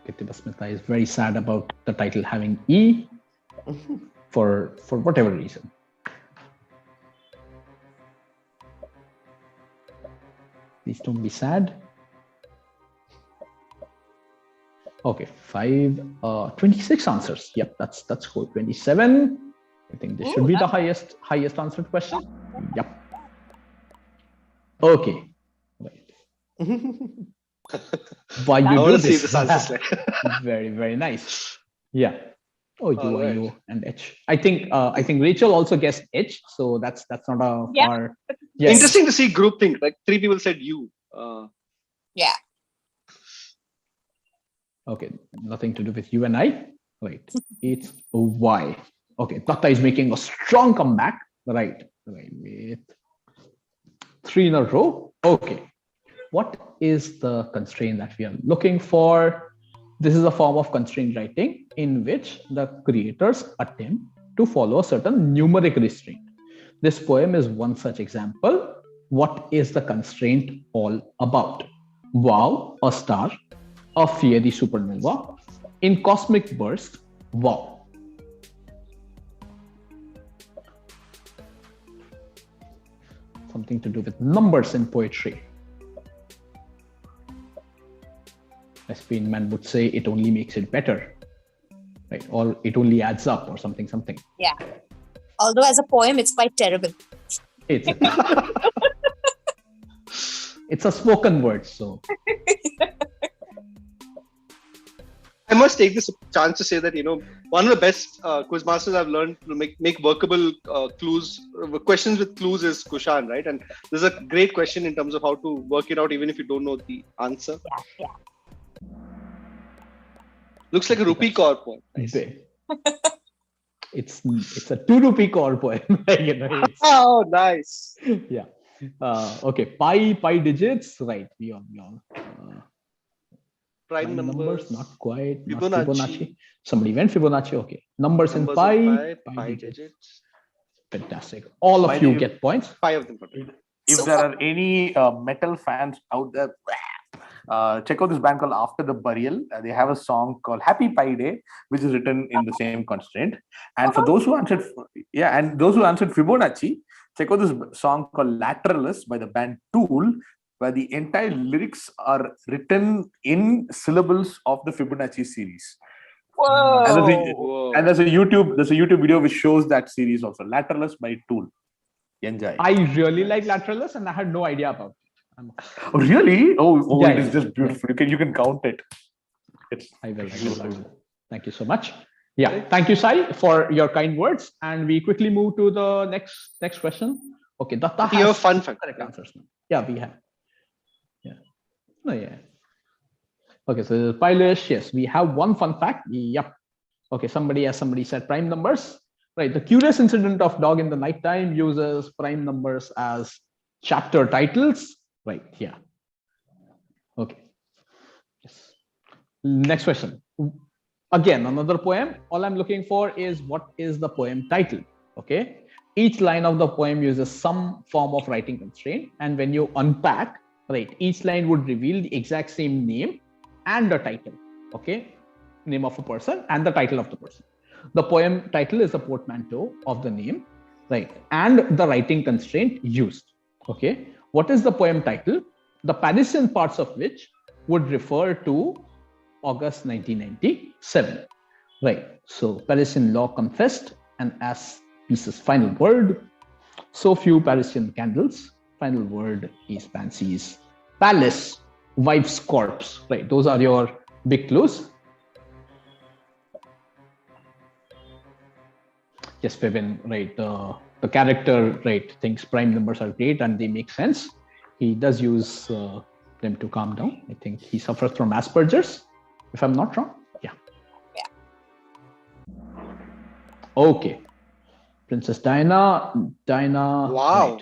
Smita is very sad about the title having E for whatever reason. Please don't be sad. Okay, 26 answers. Yep, that's cool. 27. I think this should be the highest answered question. Yep. Okay. Right. Why you I do want to see this? this answer. Very, very nice. Yeah. Oh, you, Right. you and H. I think Rachel also guessed H, so that's not a far. Yes. Interesting to see groupthink. Like 3 people said you. Yeah. Okay, nothing to do with you and I. Right. It's Y. Okay, Tata is making a strong comeback. Right. With 3 in a row. Okay. What is the constraint that we are looking for? This is a form of constraint writing in which the creators attempt to follow a certain numeric restraint. This poem is one such example. What is the constraint all about? Wow, a star, a fiery supernova, in cosmic burst, wow. Something to do with numbers in poetry. As Feynman would say, it only makes it better, right? Or it only adds up, or something. Yeah. Although as a poem, it's quite terrible. It's it's a spoken word, so. I must take this chance to say that, one of the best quiz masters I've learned to make workable questions with clues is Kushan, right? And this is a great question in terms of how to work it out, even if you don't know the answer. Yeah. Looks like a rupee core poem. Nice. It's a 2 rupee core poem. Oh, nice. Yeah. Okay. Pi digits. Right. We all. Prime numbers. Not quite. Not Fibonacci. Fibonacci. Somebody went Fibonacci. Okay. Numbers in pi. Pi digits. Fantastic. All of you get points. 5 of them. If there are any metal fans out there, check out this band called After the Burial. They have a song called Happy Pi Day, which is written in the same constraint. And for those who answered, Fibonacci, check out this song called Lateralis by the band Tool, where the entire lyrics are written in syllables of the Fibonacci series. Whoa. And there's a YouTube video which shows that series also. Lateralis by Tool. Enjoy. I really like Lateralis, and I had no idea about it. Oh, really? Oh, Yeah, it is just beautiful. You can count it. I will. Thank you so much. Yeah, thank you, Sai, for your kind words. And we quickly move to the next question. Okay, Datta You have a has fun fact. correct answers now. Yeah, we have. Yeah. Oh, yeah. Okay, so Pilosh, yes, we have one fun fact. Yep. Okay, somebody said prime numbers. Right. The curious incident of Dog in the Nighttime uses prime numbers as chapter titles. Right. Yeah. Okay. Yes. Next question. Again, another poem. All I'm looking for is what is the poem title. Okay. Each line of the poem uses some form of writing constraint. And when you unpack, right, each line would reveal the exact same name and the title. Okay. Name of a person and the title of the person. The poem title is a portmanteau of the name, right, and the writing constraint used. Okay. What is the poem title? The Parisian parts of which would refer to August 1997. Right. So Parisian law confessed, and as Piece's final word, so few Parisian candles. Final word is Fancy's palace, wife's corpse. Right. Those are your big clues. Yes, Fevin, right. The character, right, thinks prime numbers are great and they make sense. He does use them to calm down. I think he suffers from Asperger's, if I'm not wrong. Yeah. Okay. Princess Diana. Wow.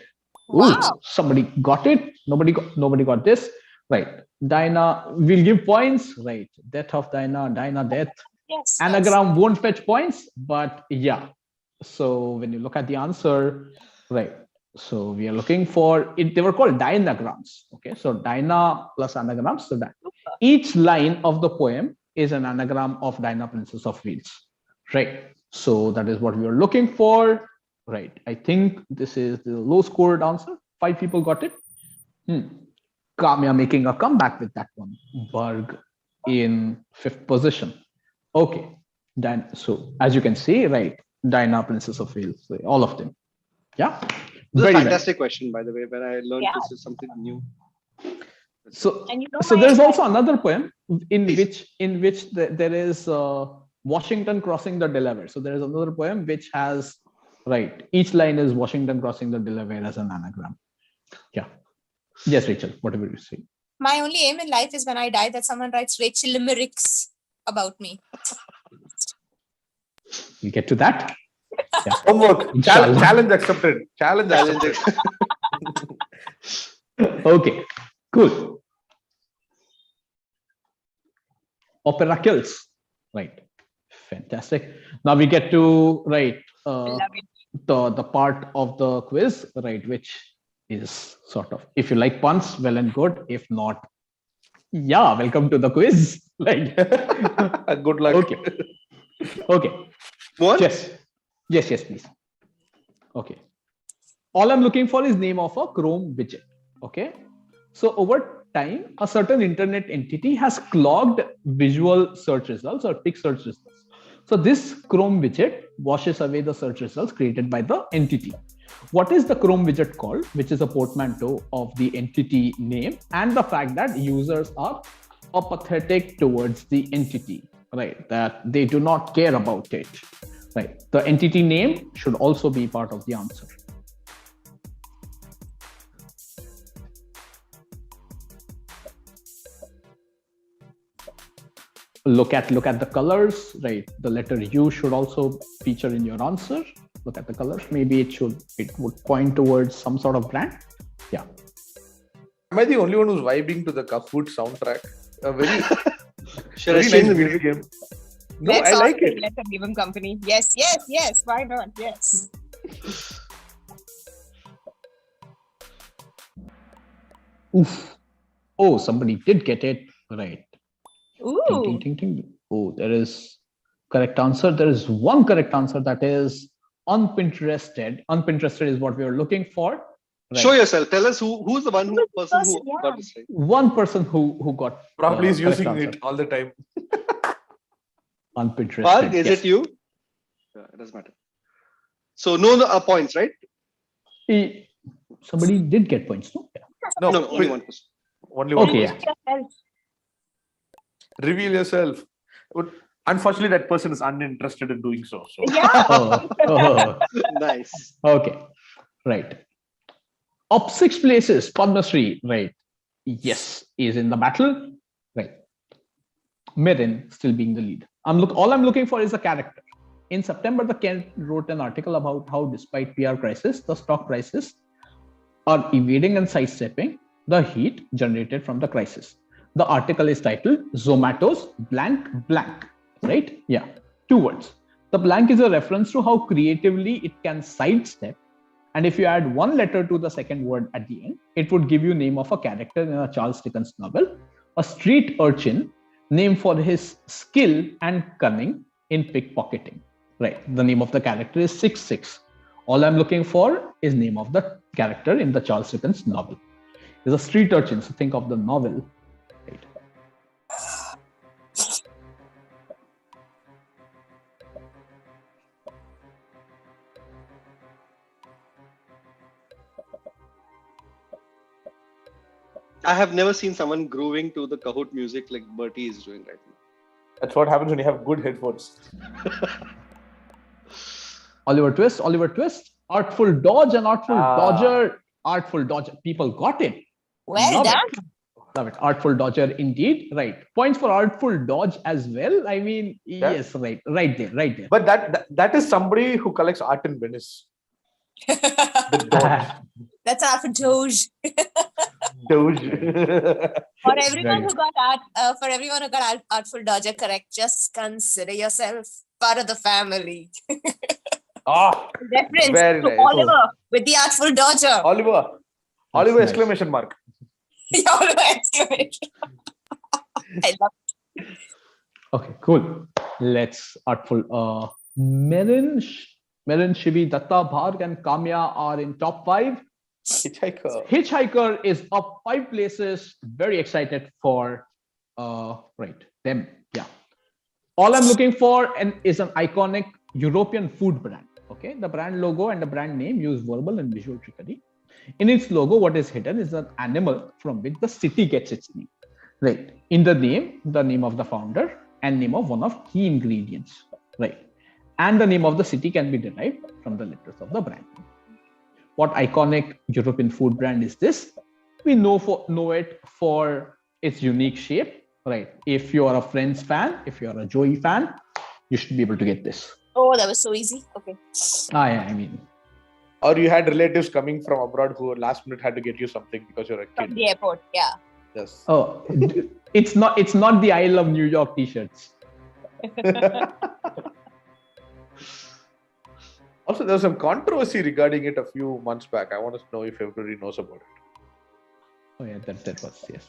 Right. Ooh, somebody got it. Nobody got this. Right. Diana, we'll give points. Right. Death of Diana death. Yes. Anagram won't fetch points, but yeah. So when you look at the answer, right. So we are looking for it. They were called Dianagrams. Okay. So Diana plus anagrams. So that each line of the poem is an anagram of Diana, Princess of Wales. Right. So that is what we are looking for. Right. I think this is the low scored answer. 5 people got it. Kamya making a comeback with that one. Berg in 5th position. Okay. So as you can see, right, Diana, Princess of Wales, all of them. Yeah. This is a Very fantastic question, by the way. When I learned this is something new. So, And you know so my- there's also another poem in Please. which there is Washington crossing the Delaware. So there is another poem which has, right, each line is Washington crossing the Delaware as an anagram. Yeah. Yes, Rachel, whatever you say. My only aim in life is when I die that someone writes Rachel limericks about me. We get to that. Yeah. Homework. Inshallah. Challenge accepted. Challenge accepted. Okay, cool. Operacles, right? Fantastic. Now we get to Love it. the part of the quiz, right, which is sort of, if you like puns, well and good. If not, yeah, welcome to the quiz. Like, Good luck. Okay. What? Yes, please. Okay. All I'm looking for is name of a Chrome widget. Okay. So over time, a certain internet entity has clogged visual search results or text search results. So this Chrome widget washes away the search results created by the entity. What is the Chrome widget called? Which is a portmanteau of the entity name and the fact that users are apathetic towards the entity, right? That they do not care about it, right? The entity name should also be part of the answer. Look at the colors, right? The letter U should also feature in your answer. Look at the colors. Maybe it would point towards some sort of brand. Yeah. Am I the only one who's vibing to the Kahoot soundtrack? A very, Should I very sing nice the video music? game. No, Let's I all like say it. Let them give him company. Yes. Why not? Yes. Oof. Oh, somebody did get it right. Ooh. Ting, ting, ting, ting. Oh, there is correct answer. There is one correct answer, that is unpinterested. Unpinterested is what we are looking for. Right. Show yourself. Tell us who's the person who Yeah. got this right. One person who got Probably is correct using answer. it all the time. Unpinterested. Park, is yes. it you? Yeah, it doesn't matter. So no points, right? Somebody did get points, no? Yeah. No, only one person. Only one. Okay, person. yeah. Reveal yourself. But unfortunately, that person is uninterested in doing so. So Yeah. Oh. Nice. Okay, right. Up 6 places, Padma Shri, right? Yes, is in the battle, right? Merin still being the lead. All I'm looking for is a character. In September, the Kent wrote an article about how, despite PR crisis, the stock prices are evading and sidestepping the heat generated from the crisis. The article is titled Zomato's blank blank, right? Yeah, 2 words. The blank is a reference to how creatively it can sidestep. And if you add 1 letter to the second word at the end, it would give you name of a character in a Charles Dickens novel, a street urchin named for his skill and cunning in pickpocketing. Right. The name of the character is 66. All I'm looking for is name of the character in the Charles Dickens novel. It's a street urchin. So think of the novel. Right. I have never seen someone grooving to the Kahoot music like Bertie is doing right now. That's what happens when you have good headphones. Oliver Twist, Artful Dodge and Artful Dodger. Artful Dodger. People got it. Well Love done. it. Love it. Artful Dodger indeed. Right. Points for Artful Dodge as well. I mean, yes, right. Right there. But that is somebody who collects art in Venice. The Dodge. That's our for Doge. Doge. For everyone who got Artful Dodger correct, just consider yourself part of the family. Reference very to nice. Oliver with the Artful Dodger. Oliver That's nice. exclamation mark. Oliver exclamation. I love Okay, cool. Let's Artful. Merin, Shivi, Datta, Bharg, and Kamya are in top 5. Hitchhiker. Hitchhiker is up 5 places. Very excited for them. Yeah. All I'm looking for is an iconic European food brand. Okay. The brand logo and the brand name use verbal and visual trickery. In its logo, what is hidden is an animal from which the city gets its name. Right. In the name of the founder and name of one of key ingredients. Right. And the name of the city can be derived from the letters of the brand. What iconic European food brand is this? We know it for its unique shape, right? If you are a Friends fan, if you are a Joey fan, you should be able to get this. Oh, that was so easy. Okay. Yeah, I mean. Or you had relatives coming from abroad who last minute had to get you something because you're a kid. From the airport, yeah. Yes. Oh, it's not the I Love New York t-shirts. Also, there was some controversy regarding it a few months back. I want to know if everybody knows about it. Oh yeah, that was, yes.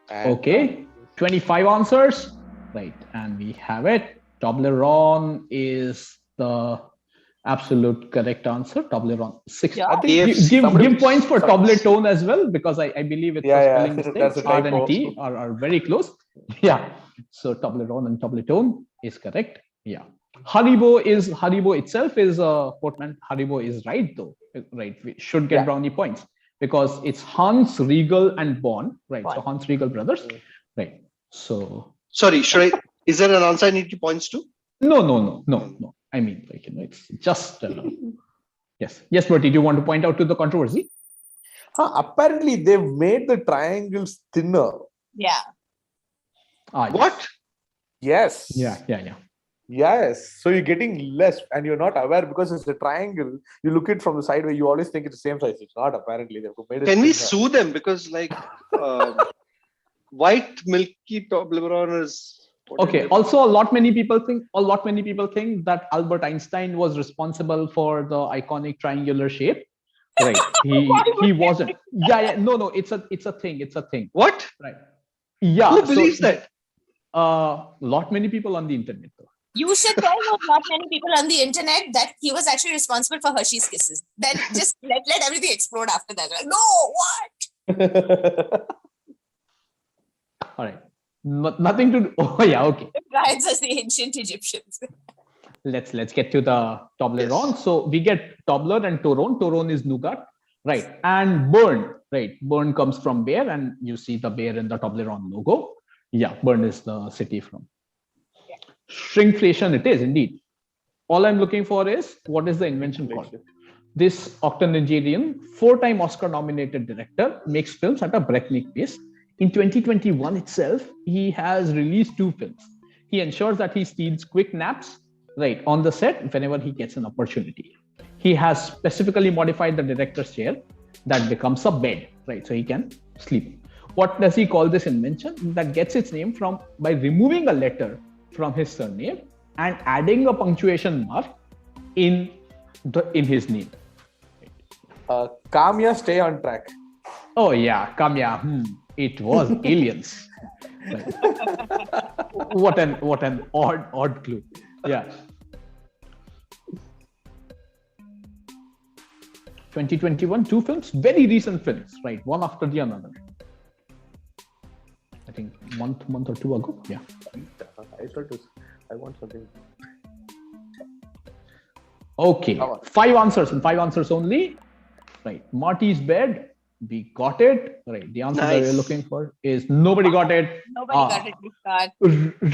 And Okay, 25 answers. Right, and we have it. Toblerone is the absolute correct answer. Toblerone 6. Yeah. I think Give points for Toblerone as well, because I believe it's a spelling mistake. That's a R typo. and T are very close. Yeah. So Toblerone and Toblerone is correct. Yeah. Haribo itself is a portmanteau. Haribo is right though. Right. We should get brownie points because it's Hans, Regal, and Born. Right. So Hans Regal brothers. Right. So. Sorry, is there an answer I need to points to? No. I mean, it's just yes, Bertie, do you want to point out to the controversy? Apparently, they've made the triangles thinner. Yeah. Yes. What? Yes. Yeah. Yes. So you're getting less and you're not aware because it's a triangle. You look it from the side where you always think it's the same size. It's not, apparently. They've made it Can we thinner. sue them? Because white milky Toblerone is... Okay. Also, a lot many people think that Albert Einstein was responsible for the iconic triangular shape. Right. He wasn't. Yeah. No. It's a thing. What? Right. Yeah. Who believes that? Lot many people on the internet though. You should tell not many people on the internet that he was actually responsible for Hershey's Kisses. Then just let everything explode after that. Like, no, what? All right. Nothing to do. Oh yeah. Okay. Riots as the ancient Egyptians. Let's get to the Toblerone. Yes. So we get Tobler and Torone. Torone is nougat, right? And Bern, right? Bern comes from bear, and you see the bear in the Toblerone logo. Yeah, Bern is the city from. Shrinkflation, it is indeed. All I'm looking for is what is the invention called? This octogenarian, 4-time Oscar-nominated director makes films at a breakneck pace. In 2021 itself, he has released 2 films. He ensures that he steals quick naps, right, on the set whenever he gets an opportunity. He has specifically modified the director's chair that becomes a bed, right, so he can sleep. What does he call this invention? That gets its name by removing a letter from his surname and adding a punctuation mark in his name. Kamya, stay on track. Oh yeah, Kamya. It was aliens. Right. What an odd clue. Yeah. 2021, 2 films, very recent films, right? One after the other. I think month or 2 ago. Yeah. I want something. Okay. 5 answers and 5 answers only. right? Marty's bed, we got it, right? The answer that we're Nice. looking for is nobody got it. Nobody got Ridley Scott.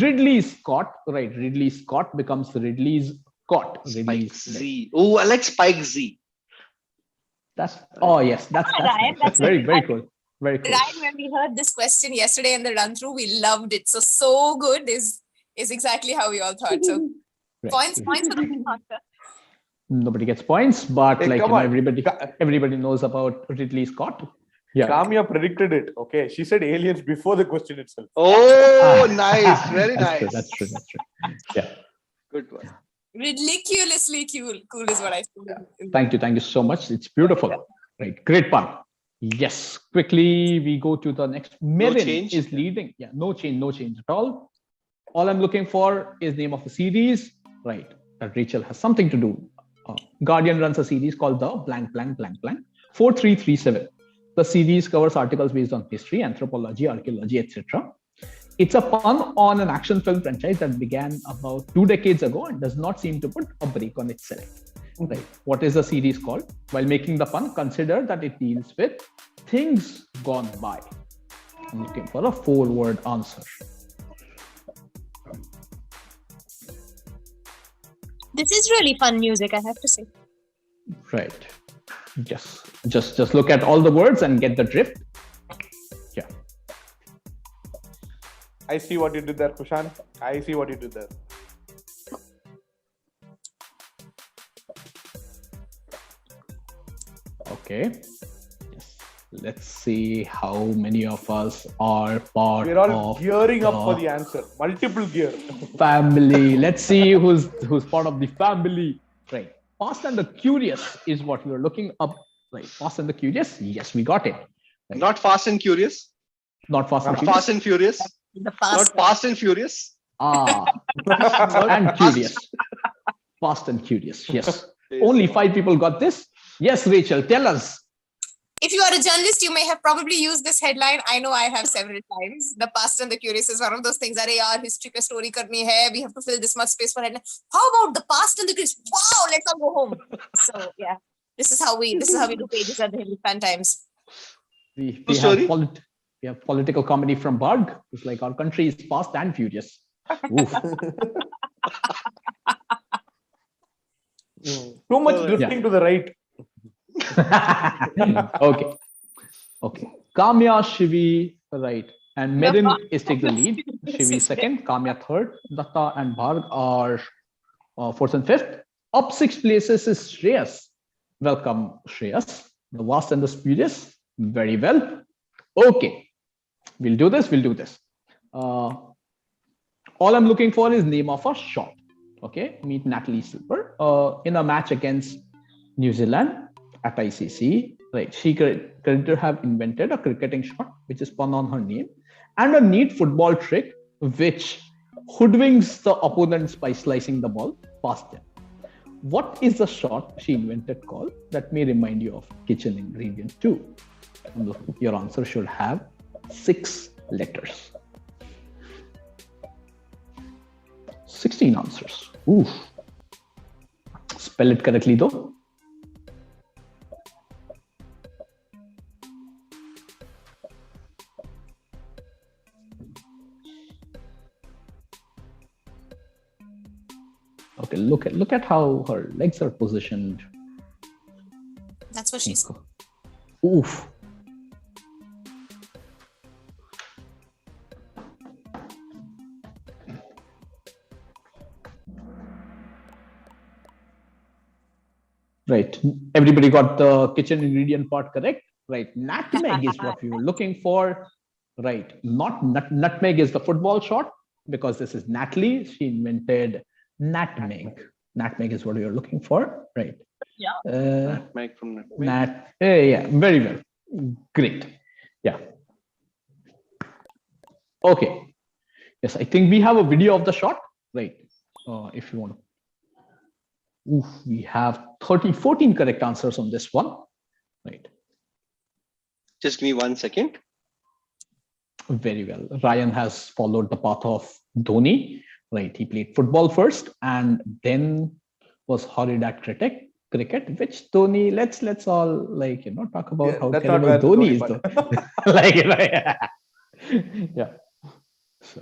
Ridley Scott, right? Ridley Scott becomes Ridley's Scott. Spike Ridley's bed. Z. Oh, I like Spike Z. That's yes, that's Ryan, nice. That's very cool. Very cool. Ryan, when we heard this question yesterday in the run through, we loved it. So good is exactly how we all thought. So Right. points for the win answer. Nobody gets points, but Hey, like come on. everybody knows about Ridley Scott. Yeah. Kamya predicted it. Okay, she said aliens before the question itself. Oh, nice. Very That's true. nice. That's true. That's true. Yeah. Good one. Ridiculously cool is what I think. Thank you so much. It's beautiful. Right. Great pun. Yes. Quickly, we go to the next. Merin change? is leading. Yeah. No change at all. All I'm looking for is name of the series. Right. That Rachel has something to do. Guardian runs a series called the blank 4337. The series covers articles based on history, anthropology, archaeology, etc. It's a pun on an action film franchise that began about 2 decades ago and does not seem to put a break on itself. Right. What is the series called? While making the pun, consider that it deals with things gone by. I'm looking for a 4-word answer. This is really fun music, I have to say. Right. Just look at all the words and get the drift. Yeah. I see what you did there, Kushan. I see what you did there. Okay. Yes. Let's see how many of us are part We're all of gearing up for the answer. Multiple gear. family. Let's see who's part of the family. Right. Fast and the Curious is what we're looking up. Right. Fast and the Curious. Yes, we got it. Right. Not Fast and Curious. Not Fast and Not Curious. Fast and Furious. The Not fast. Fast and Furious. And Curious. Fast and Curious. Yes. Only 5 people got this. Yes, Rachel, tell us. If you are a journalist, you may have probably used this headline. I know I have several times. The Past and the Curious is one of those things. Arey yaar, history pe story karni hai. We have to fill this much space for headline. How about the Past and the Curious? Wow, let's all go home. So yeah, this is how we do pages at the Hindi Fan Times. We story? have political comedy from Barg. It's like our country is fast and furious. Oof. Too much drifting to the right. Okay. Kamya, Shivi, right. And Merin is taking the lead. Shivi second, Kamya third. Datta and Bharg are fourth and fifth. Up 6 places is Shreyas. Welcome, Shreyas. The vast and the spurious. Very well. Okay. We'll do this. All I'm looking for is name of a shot. Okay. Meet Natalie Super in a match against New Zealand at ICC. Right. She claimed to have invented a cricketing shot, which is pun on her name, and a neat football trick, which hoodwinks the opponents by slicing the ball past them. What is the shot she invented called that may remind you of kitchen ingredient 2? Your answer should have 6 letters. 16 answers. Oof. Spell it correctly though. Okay, look at how her legs are positioned. That's what she said. Oof. Right. Everybody got the kitchen ingredient part correct. Right. Nutmeg is what we were looking for. Right. Not nutmeg is the football shot because this is Natalie. She invented nutmeg. Nutmeg is what we are looking for. Right. Yeah. Nutmeg from Nutmeg. Yeah. Very well. Great. Yeah. Okay. Yes, I think we have a video of the shot. Right. If you want to. Oof, we have 14 correct answers on this one. Right. Just give me 1 second. Very well. Ryan has followed the path of Dhoni. Right. He played football first and then was horrid at cricket. cricket. Which Dhoni? Let's all talk about how that's not terrible where the Dhoni Dhoni is, part. though. Yeah. So,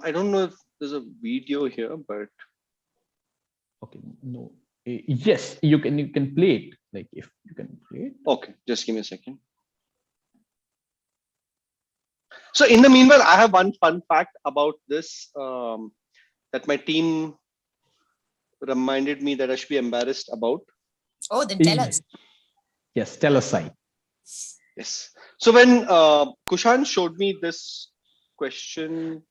I don't know if there's a video here, but okay, no. Yes, you can play it. Like if you can play it. okay, just give me a second. So in the meanwhile, I have one fun fact about this that my team reminded me that I should be embarrassed about. Oh, then tell us. Yes, tell us, Sai. Yes. So when Kushan showed me this question,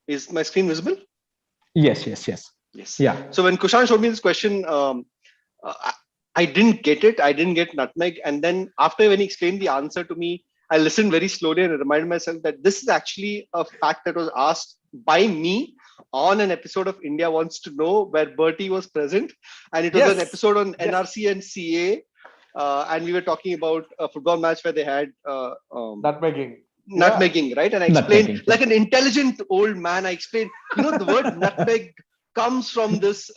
is my screen visible? Yes. Yes. Yeah. So when Kushan showed me this question, I didn't get it. I didn't get nutmeg. And then after when he explained the answer to me, I listened very slowly and reminded myself that this is actually a fact that was asked by me on an episode of India Wants to Know, where Bertie was present. And it was an episode on NRC and CA. And we were talking about a football match where they had nutmegging, right? And I explained, like an intelligent old man, I explained, the word nutmeg comes from this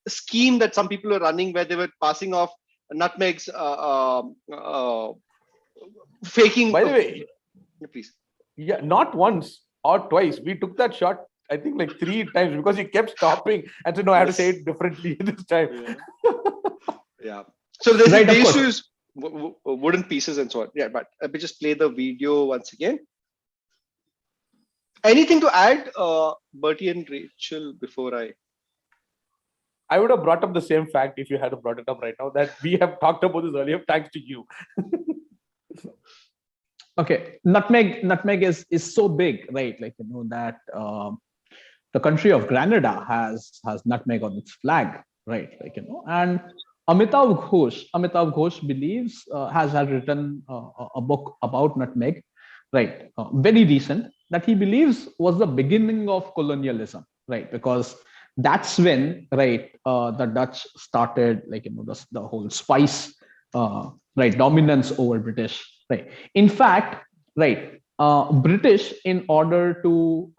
scheme that some people are running where they were passing off nutmegs, faking. By the way, please. Yeah, not once or twice. We took that shot, I think, like 3 times because he kept stopping and said, "No, I have to say it differently this time." Yeah. So there's Right, the of course. issues, wooden pieces and so on. Yeah, but let me just play the video once again. Anything to add, Bertie and Rachel, before I would have brought up the same fact if you had brought it up right now, that we have talked about this earlier, thanks to you. Okay, nutmeg is so big, right? Like that the country of Grenada has nutmeg on its flag, right? And Amitav Ghosh believes has written a book about nutmeg, right? Very recent, that he believes was the beginning of colonialism, right? Because that's when, right, the Dutch started, the whole spice, right, dominance over British, right? In fact, right, Dutch, in order to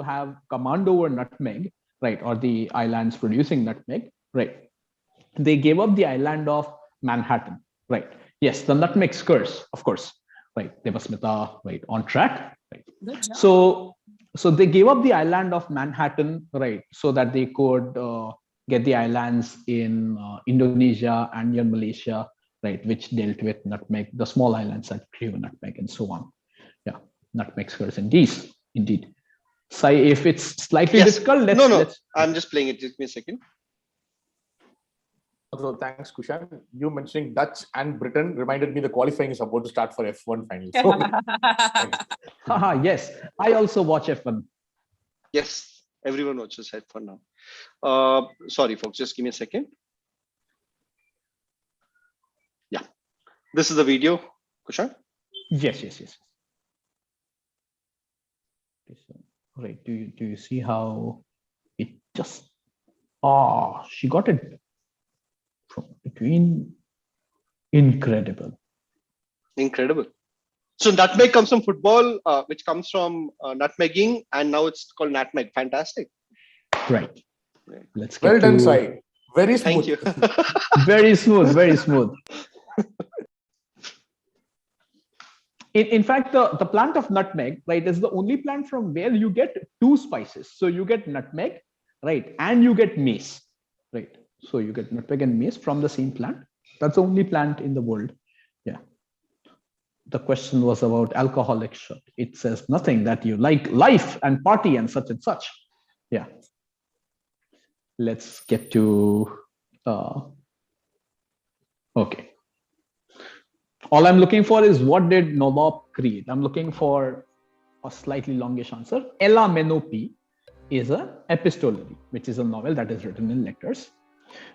have command over nutmeg, right, or the islands producing nutmeg, right, they gave up the island of Manhattan, right? Yes, the nutmeg curse, of course, right? Devasmita, right, on track, right? So they gave up the island of Manhattan, right, so that they could get the islands in Indonesia and near Malaysia, right, which dealt with nutmeg, the small islands that grew nutmeg and so on. Yeah, nutmeg curse indeed. Sai, if it's slightly difficult, let's. I'm just playing it. Just give me a second. So thanks, Kushan. You mentioning Dutch and Britain reminded me the qualifying is about to start for F1 finally. So, yes, I also watch F1. Yes, everyone watches F1 now. Sorry, folks, just give me a second. Yeah, this is the video, Kushan. Yes. Right. Do you see how it just? She got it from between. Incredible. So nutmeg comes from football, which comes from nutmegging, and now it's called nutmeg. Fantastic. Right. Let's get well done, Sai. Very smooth. Thank you. Very smooth. In fact, the plant of nutmeg, right, is the only plant from where you get 2 spices. So you get nutmeg, right, and you get mace, right. So you get nutmeg and mace from the same plant. That's the only plant in the world. Yeah. The question was about alcoholic shot. It says nothing that you like life and party and such and such. Yeah. Let's get to. Okay. All I'm looking for is what did Nolop create? I'm looking for a slightly longish answer. Ella Menopi is a epistolary, which is a novel that is written in letters.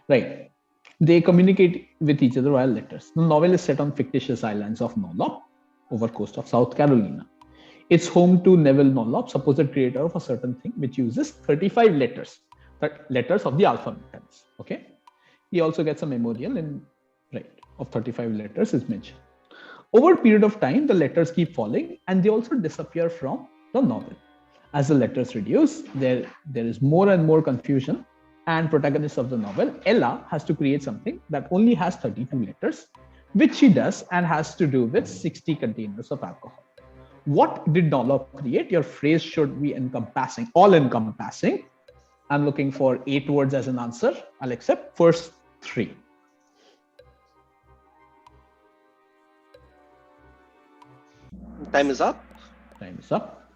Right. They communicate with each other via letters. The novel is set on fictitious islands of Nolop, over coast of South Carolina. It's home to Neville Nolop, supposed creator of a certain thing, which uses 35 letters of the alphabet. Okay. He also gets a memorial of 35 letters is mentioned. Over a period of time, the letters keep falling and they also disappear from the novel. As the letters reduce, there is more and more confusion. And protagonist of the novel, Ella, has to create something that only has 32 letters, which she does and has to do with 60 containers of alcohol. What did Nala create? Your phrase should be encompassing, all encompassing. I'm looking for 8 words as an answer. I'll accept first 3. Time is up. Time is up.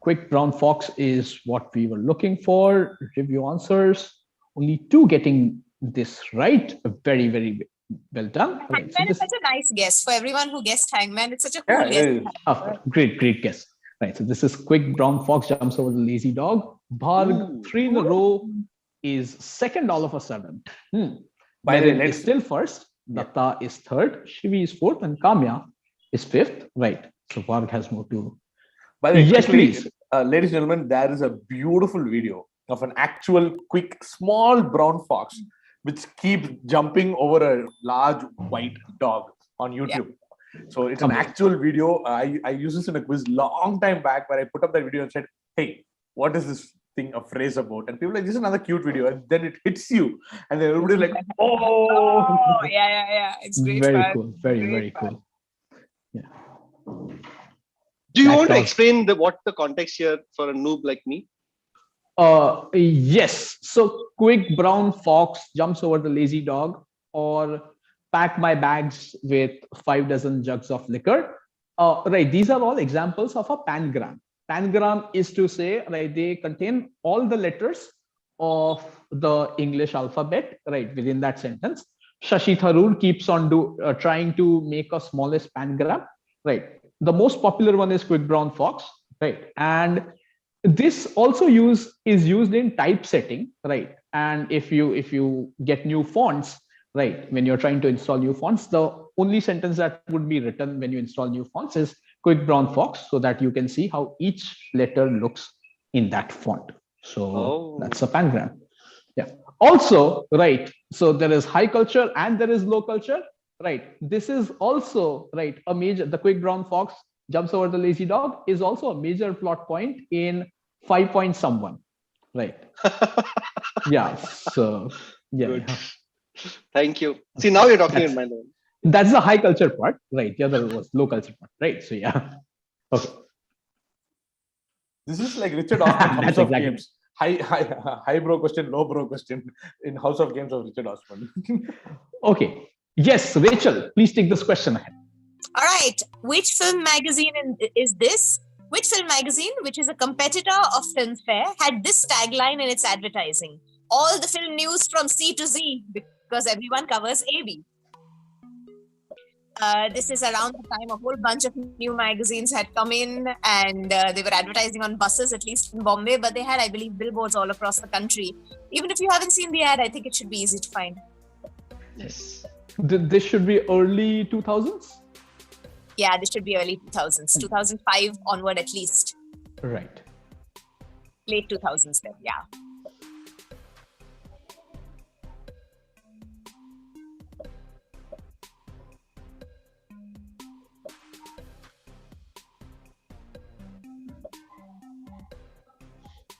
Quick brown fox is what we were looking for. Review answers. Only 2 getting this right. Very, very well done. Right. Hangman is such a nice guess for everyone who guessed Hangman. It's such a cool Yeah, guess. Great guess. Right. So this is quick brown fox jumps over the lazy dog. Bharg, 3 in a row, is second all of a sudden. By the way, Merin is still first. Datta is third. Shivi is fourth, and Kamya is fifth. Right. So Bharg has more to. By the way, Yes, quickly, please. ladies and gentlemen, there is a beautiful video of an actual, quick, small brown fox which keeps jumping over a large white dog on YouTube. So it's an actual video. I used this in a quiz long time back where I put up that video and said, "Hey, what is this thing, a phrase about?" And people are like, "This is another cute video," and then it hits you, and then everybody's like, "Oh!" Oh, yeah. It's great. Very fun. cool. Very, Great very fun. cool. Do you That want to dog. explain what the context here for a noob like me? Yes. So quick brown fox jumps over the lazy dog, or pack my bags with 5 dozen jugs of liquor. Right. These are all examples of a pangram. Pangram is to say, right, they contain all the letters of the English alphabet, right, within that sentence. Shashi Tharoor keeps on trying to make a smallest pangram, right. The most popular one is quick brown fox, right, and this also is used in typesetting, right, and if you get new fonts, right, when you're trying to install new fonts, the only sentence that would be written when you install new fonts is quick brown fox, so that you can see how each letter looks in that font. So that's a pangram. Yeah. Also, right, so there is high culture and there is low culture, right. This is also, right, a major, the quick brown fox jumps over the lazy dog is also a major plot point in 5 Point Someone, right. Yeah. So Good. yeah. Thank you. See, now you're talking in my language. That's the high culture part, right. The other was low culture part, right. So yeah. Okay. This is like Richard Osman House That's of exactly. Games. High bro question, low bro question in House of Games of Richard Osman. Okay. Yes, Rachel, please take this question ahead. All right. Which film magazine is this? Which film magazine, which is a competitor of Filmfare, had this tagline in its advertising? All the film news from C to Z, because everyone covers AB. This is around the time a whole bunch of new magazines had come in, and they were advertising on buses, at least in Bombay, but they had, I believe, billboards all across the country. Even if you haven't seen the ad, I think it should be easy to find. Yes. This should be early 2000s. Yeah, this should be early 2000s, 2005 onward at least. Right. Late 2000s then, yeah.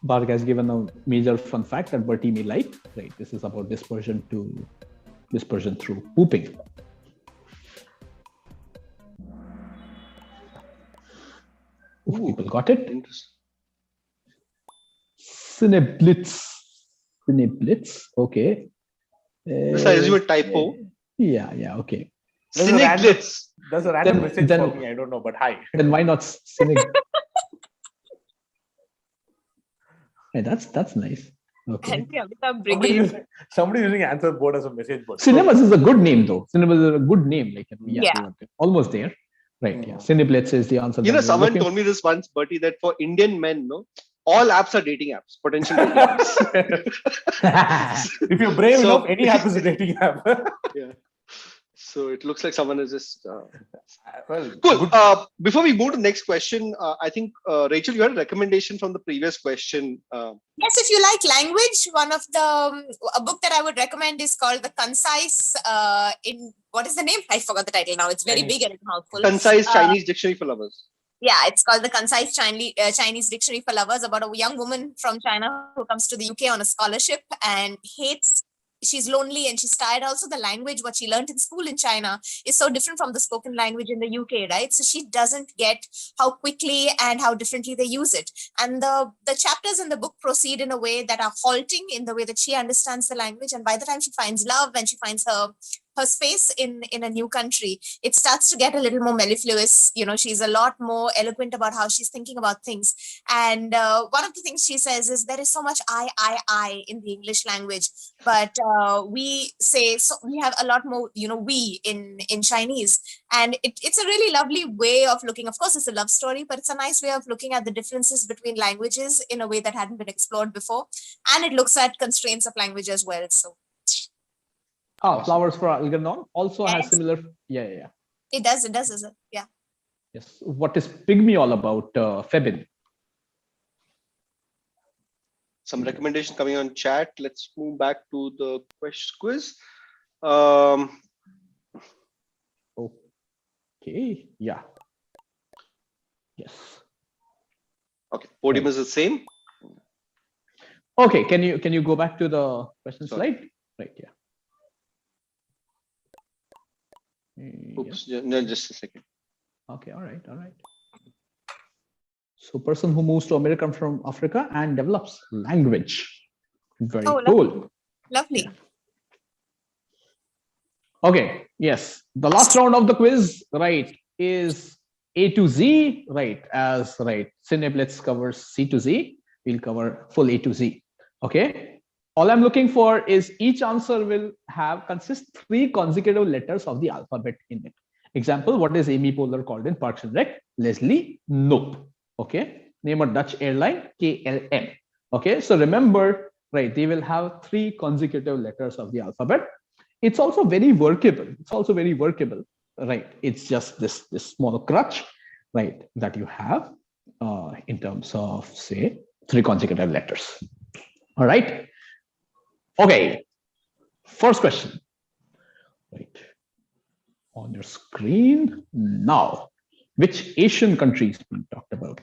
Bharg has given a major fun fact that Bertie may like. Right. This is about dispersion through pooping. People got it. Interesting. Cineblitz. Okay. This I assume a typo. Yeah. Okay. Cineglitz. There's a random message then- for me. I don't know, but hi. Then why not Cine? Hey, that's nice. Okay. Anti-Amitabh Somebody Brigade. somebody using answer board as a message board. Cinemas is a good name though. Cinemas is a good name. Like Yeah. almost there. Right. Yeah. Cineblitz is the answer. You know, that we're someone looking told me this once, Bertie, that for Indian men, no, all apps are dating apps, potential dating apps. If you're brave So- enough, any app is a dating app. Yeah. So it looks like someone is just Well, cool. good. Before we move to the next question, I think Rachel, you had a recommendation from the previous question. Yes, if you like language, one of the a book that I would recommend is called The Concise in what is the name? I forgot the title now. It's very Chinese. big and mouthful. Concise Chinese Dictionary for Lovers. Yeah, it's called the Concise Chinese Dictionary for Lovers, about a young woman from China who comes to the UK on a scholarship and hates. She's lonely and she's tired. Also, the language, what she learned in school in China, is so different from the spoken language in the UK, right? So she doesn't get how quickly and how differently they use it. And the chapters in the book proceed in a way that are halting in the way that she understands the language. And by the time she finds love and she finds her space in a new country, it starts to get a little more mellifluous. She's a lot more eloquent about how she's thinking about things. And one of the things she says is there is so much I in the English language, but we say, so we have a lot more, we in Chinese. And it's a really lovely way of looking. Of course, it's a love story, but it's a nice way of looking at the differences between languages in a way that hadn't been explored before. And it looks at constraints of language as well. So Flowers for Algernon also has Yes. similar. Yeah. it does, is it? Yeah. Yes. What is pygmy all about, Febin? Some recommendation coming on chat. Let's move back to the quiz. Um, Okay. Yeah. Yes. okay, podium is the same. Okay. Can you go back to the question slide? Right. Yeah. Oops, no, just a second. Okay. All right. So, person who moves to America from Africa and develops language. Very cool. Lovely. Yeah. Okay. Yes. The last round of the quiz, right, is A to Z, right? As right, Cineblitz covers C to Z. We'll cover full A to Z. Okay. All I'm looking for is each answer will consist 3 consecutive letters of the alphabet in it. Example, what is Amy Poehler called in Parks and Rec? Leslie Knope. Okay. Name a Dutch airline, KLM. Okay. So remember, right, they will have 3 consecutive letters of the alphabet. It's also very workable. Right. It's just this small crutch, right, that you have in terms of, say, 3 consecutive letters. All right. Okay, first question, right, on your screen now. Which Asian country is being talked about?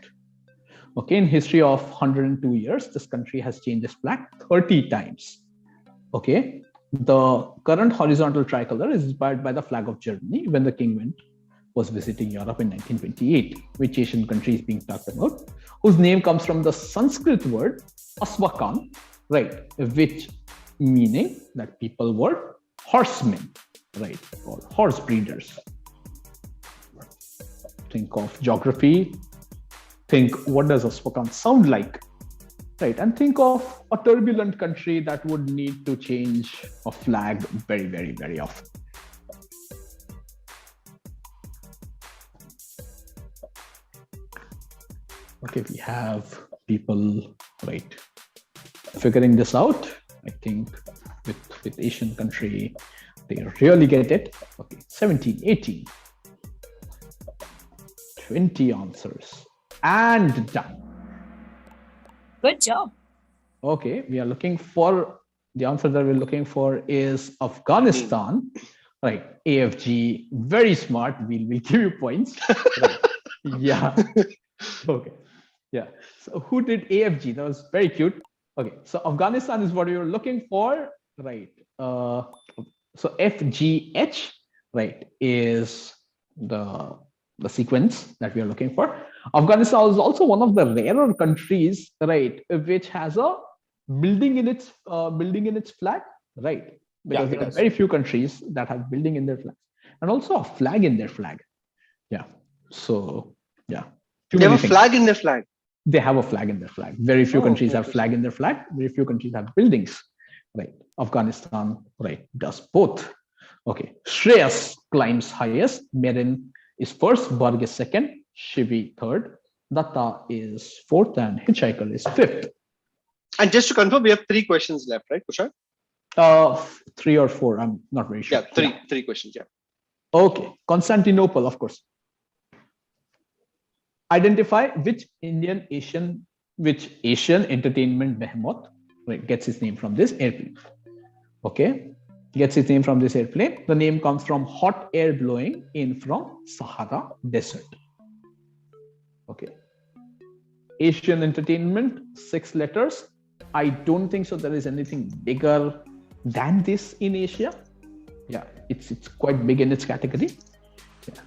Okay, in history of 102 years, this country has changed its flag 30 times. Okay, the current horizontal tricolor is inspired by the flag of Germany when the king was visiting Europe in 1928. Which Asian country is being talked about? Whose name comes from the Sanskrit word Aswakan, right, which meaning that people were horsemen, right, or horse breeders. Think of geography, think what does Aswakan sound like, right, and think of a turbulent country that would need to change a flag very, very, very often. Okay, we have people, right, figuring this out. I think with Asian country, they really get it. Okay, 17, 18, 20 answers and done. Good job. Okay, we are looking for the answer that we're looking for is Afghanistan, right? AFG, very smart. We'll give you points. Right. Yeah. Okay. Yeah. So who did AFG? That was very cute. Okay. So Afghanistan is what you're looking for, right? So FGH, right, is the sequence that we are looking for. Afghanistan is also one of the rarer countries, right, which has a building in its flag, right? Because there are very few countries that have building in their flags, and also a flag in their flag. Yeah. So yeah. They have a flag in their flag. They have a flag in their flag. Very few countries have flag in their flag. Very few countries have buildings, right? Afghanistan, right, does both. Okay. Shreyas climbs highest. Merin is first. Barg is second. Shivi third. Datta is fourth, and Hitchhiker is fifth. And just to confirm, we have 3 questions left, right, Kushal? 3 or 4. I'm not very sure. Yeah, three questions. Yeah. Okay. Constantinople, of course. Identify which Asian entertainment behemoth, right, gets its name from this airplane. Okay, gets its name from this airplane. The name comes from hot air blowing in from Sahara Desert. Okay. Asian entertainment, 6 letters. I don't think so there is anything bigger than this in Asia. Yeah, it's quite big in its category. Yeah.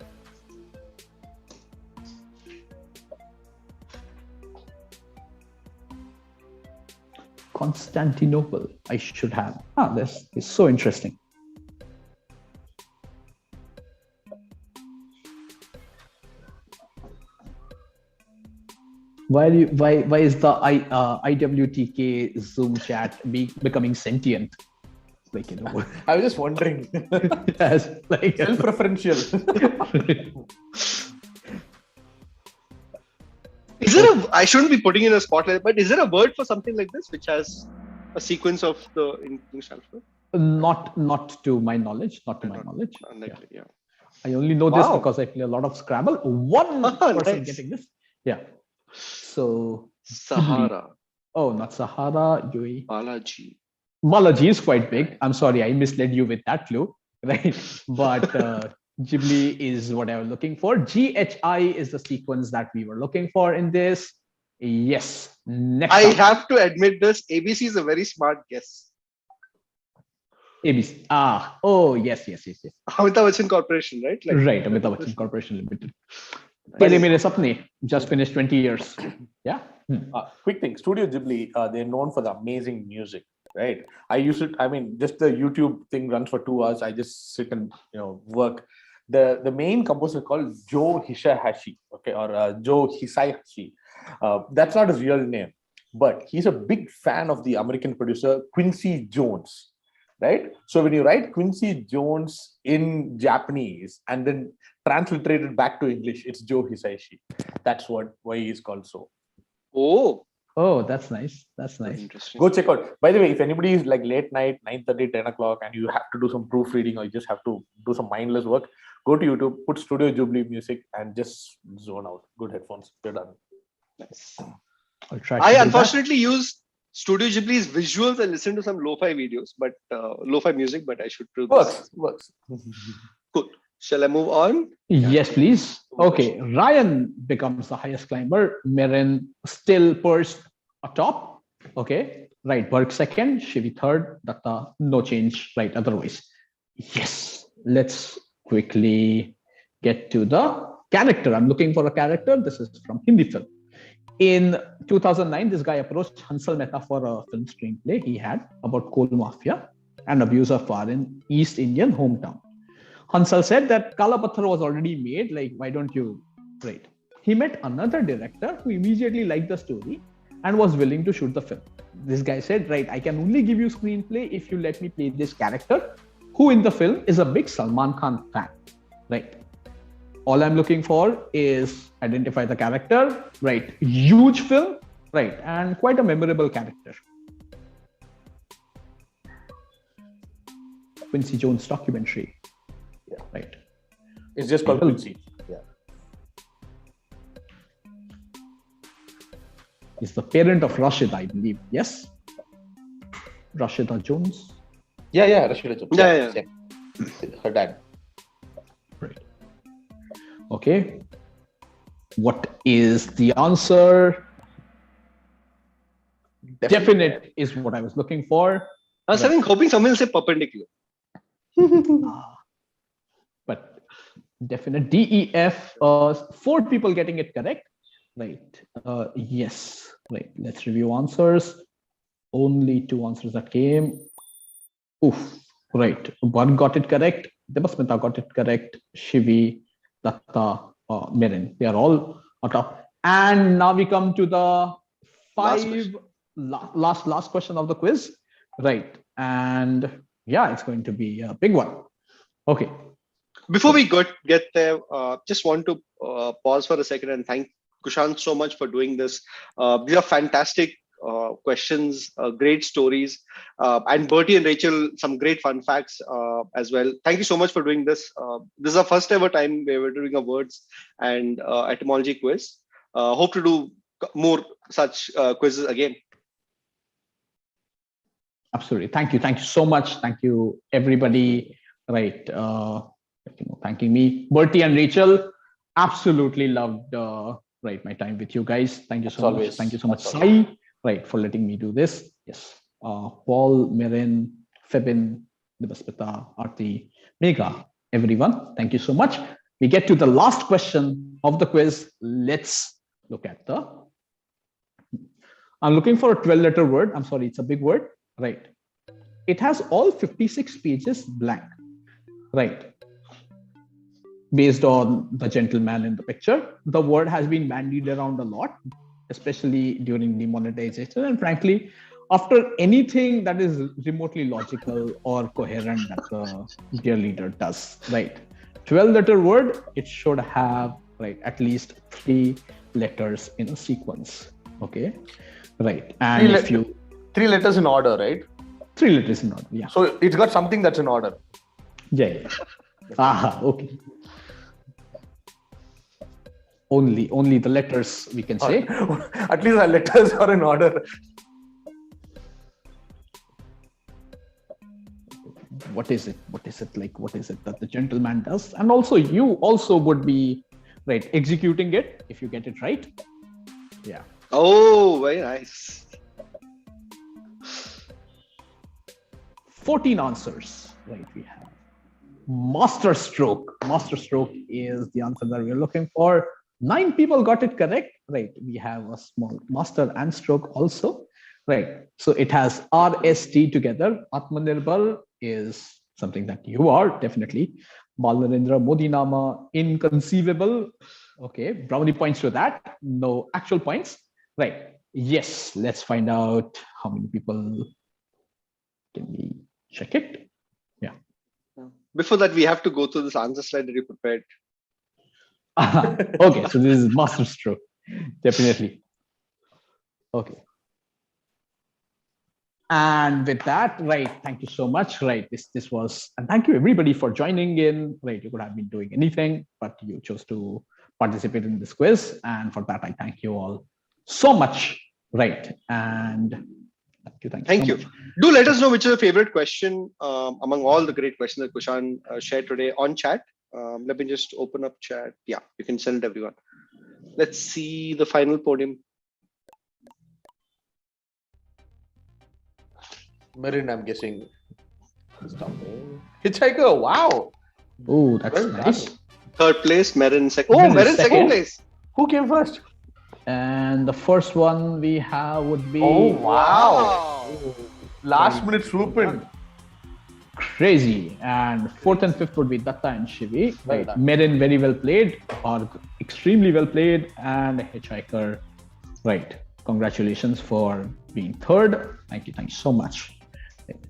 Constantinople, I should have. This is so interesting. Why is the IWTK Zoom chat becoming sentient? Like, I was just wondering. Yes, like Self-referential. Is there I shouldn't be putting in a spotlight, but is there a word for something like this which has a sequence of the English alphabet? Not to my knowledge. Not to my knowledge. Unlikely, yeah. I only know this Wow. because I play a lot of Scrabble. One person Nice. getting this. Yeah. So Sahara, oh, not Sahara, UAE. Balaji. Balaji is quite big. I'm sorry, I misled you with that clue, right? But Ghibli is what I was looking for. GHI is the sequence that we were looking for in this. Yes. Next I up. have to admit this. ABC is a very smart guess. ABC. Oh, yes. Amitabh Bachchan Corporation, right? Like, Right, Amitabh Bachchan Corporation Limited. But- Tere Mere Sapne just finished 20 years. Yeah. Quick thing, Studio Ghibli, they're known for the amazing music, right? Just the YouTube thing runs for 2 hours. I just sit and work. The main composer called Joe Hisaihashi, okay, or Joe Hisaihashi. That's not his real name, but he's a big fan of the American producer Quincy Jones, right? So when you write Quincy Jones in Japanese and then transliterate it back to English, it's Joe Hisaihashi. That's why he's called so. Oh, that's nice. That's nice. Interesting. Go check out. By the way, if anybody is like late night, 9:30, 10 o'clock, and you have to do some proofreading or you just have to do some mindless work, go to YouTube, put Studio Ghibli music, and just zone out. Good headphones. You're done. Nice. I'll try to I do that. unfortunately use Studio Ghibli's visuals and listen to some lo-fi videos, but lo-fi music, but I should do this. Works. Cool. Shall I move on? Yes, please. Okay, Ryan becomes the highest climber. Meren still perched atop. Okay, right. Berg second, Shivi third. Datta, no change. Right, otherwise. Yes. Let's quickly get to the character. I'm looking for a character. This is from Hindi film. In 2009, this guy approached Hansal Mehta for a film screenplay he had about coal mafia and abuse of power in East Indian hometown. Hansal said that Kala Patthar was already made, like, why don't you write? He met another director who immediately liked the story and was willing to shoot the film. This guy said, right, I can only give you screenplay if you let me play this character, who in the film is a big Salman Khan fan, right? All I'm looking for is identify the character, right? Huge film, right? And quite a memorable character. Quincy Jones documentary. Yeah. Right. It's just called Quincy. Yeah. He's the parent of Rashida, I believe. Yes? Rashida Jones. Yeah, Rashida Jones. Yeah. Her dad. Right. Okay. What is the answer? Definite is what I was looking for. I was hoping someone will say perpendicular. But definite DEF, 4 people getting it correct. Right. Yes. Right. Let's review answers. Only 2 answers that came. Oof. Right. One got it correct. Debasmita got it correct. Shivi, Datta, Meren. They are all on top. And now we come to the last question of the quiz. Right. And yeah, it's going to be a big one. Okay. Before we get there, just want to pause for a second and thank Kushant so much for doing this. These are fantastic questions, great stories, and Bertie and Rachel, some great fun facts as well. Thank you so much for doing this. This is our first ever time we were doing a words and etymology quiz. Hope to do more such quizzes again. Absolutely. Thank you. Thank you so much. Thank you, everybody. Right. Thanking me. Bertie and Rachel absolutely loved right, my time with you guys. Thank you so As much. always. Thank you so much, As Sai, right, for letting me do this. Yes. Paul, Mirin, Febin, Debaspita, Arti, Megha, everyone, thank you so much. We get to the last question of the quiz. Let's look at I'm looking for a 12-letter word. I'm sorry, it's a big word, right? It has all 56 pages blank, right? Based on the gentleman in the picture, the word has been bandied around a lot, especially during demonetization. And frankly, after anything that is remotely logical or coherent that the dear leader does, right? 12-letter word, it should have, right, at least 3 letters in a sequence. Okay, right. And if you 3 letters in order, right? 3 letters in order, yeah. So it's got something that's in order. Yeah. Aha, okay. Only the letters we can say. At least the letters are in order. What is it? What is it like? What is it that the gentleman does? And also, you also would be right executing it if you get it right. Yeah. Oh, very nice. 14 answers. Right. We have master stroke. Master stroke is the answer that we're looking for. 9 people got it correct. Right. We have a small master and stroke also. Right. So it has RST together. Atmanirbhar is something that you are definitely. Balarendra Modi Nama, inconceivable. Okay. Brownie points to that. No actual points. Right. Yes. Let's find out how many people. Can we check it? Yeah. Before that, we have to go through this answer slide that you prepared. Okay. So this is master stroke. Definitely. Okay. And with that, right, thank you so much. Right, this was, and thank you everybody for joining in. Right, you could have been doing anything, but you chose to participate in this quiz, and for that I thank you all so much. Right, and thank you so much. Do let us know which is your favorite question among all the great questions that Kushan shared today on chat. Let me just open up chat. Yeah, you can send it everyone. Let's see the final podium. Mirin, I'm guessing. Hitchhiker, wow. Oh, that's Well nice. done. Third place, Merin second. Oh, Merin Merin second second. place. Who came first? And the first one we have would be Oh, wow. Last minute swoop in. crazy. And fourth and fifth would be Datta and Shivi. Well Right, done. Merin very well played, or extremely well played, and Hitchhiker. Right. Congratulations for being third. Thank you so much. Right.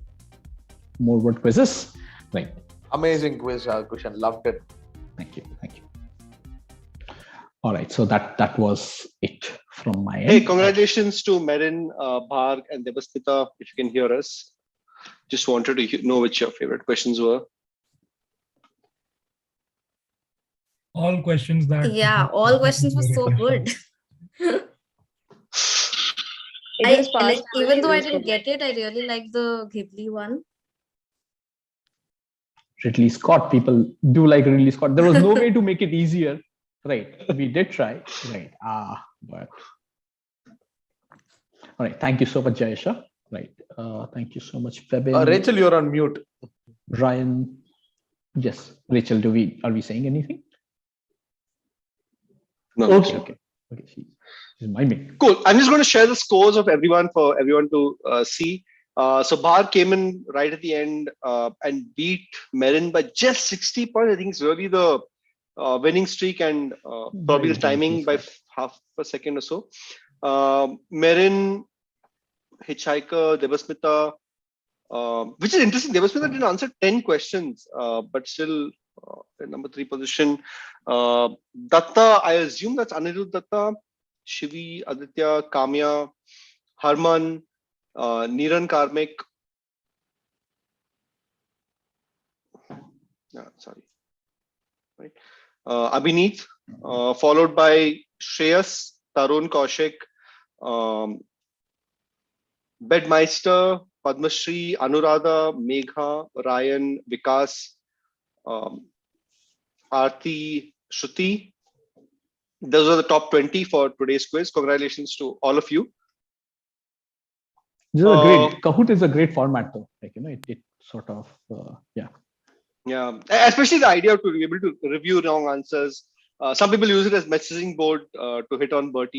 More word quizzes. Right. Amazing quiz, Kushan. Loved it. Thank you. All right. So that was it from my end. Hey, congratulations to Merin, Bharg, and Debaspita, if you can hear us. Just wanted to know which your favorite questions were. All questions that. Yeah, all questions were so good. It was Like, fast. even though I didn't get it, I really like the Ghibli one. Ridley Scott. People do like Ridley Scott. There was no way to make it easier. Right. We did try. Right. But all right. Thank you so much, Jayesha. Right. Thank you so much, Febin. Rachel, you're on mute. Ryan. Yes. Rachel, are we saying anything? No. Okay. She's miming. Cool. I'm just going to share the scores of everyone for everyone to see. So Bharg came in right at the end and beat Merin by just 60 points. I think it's really the winning streak and probably the timing by half a second or so. Merin, Hitchhiker, Debaspita, which is interesting. Debaspita didn't answer 10 questions, but still in number 3 position. Datta, I assume that's Anirudh Datta, Shivi, Aditya, Kamya, Harman, Niran Karmik. Sorry. Right. Abhineet, followed by Shreyas, Tarun Kaushik, Bedmeister, Padmashri, Anuradha, Megha, Ryan, Vikas, Aarti, Shruti, Those are the top 20 for today's quiz. Congratulations to all of you. This is a great Kahoot is a great format though. Like it sort of yeah. Yeah, especially the idea to be able to review wrong answers. Some people use it as messaging board to hit on Bertie.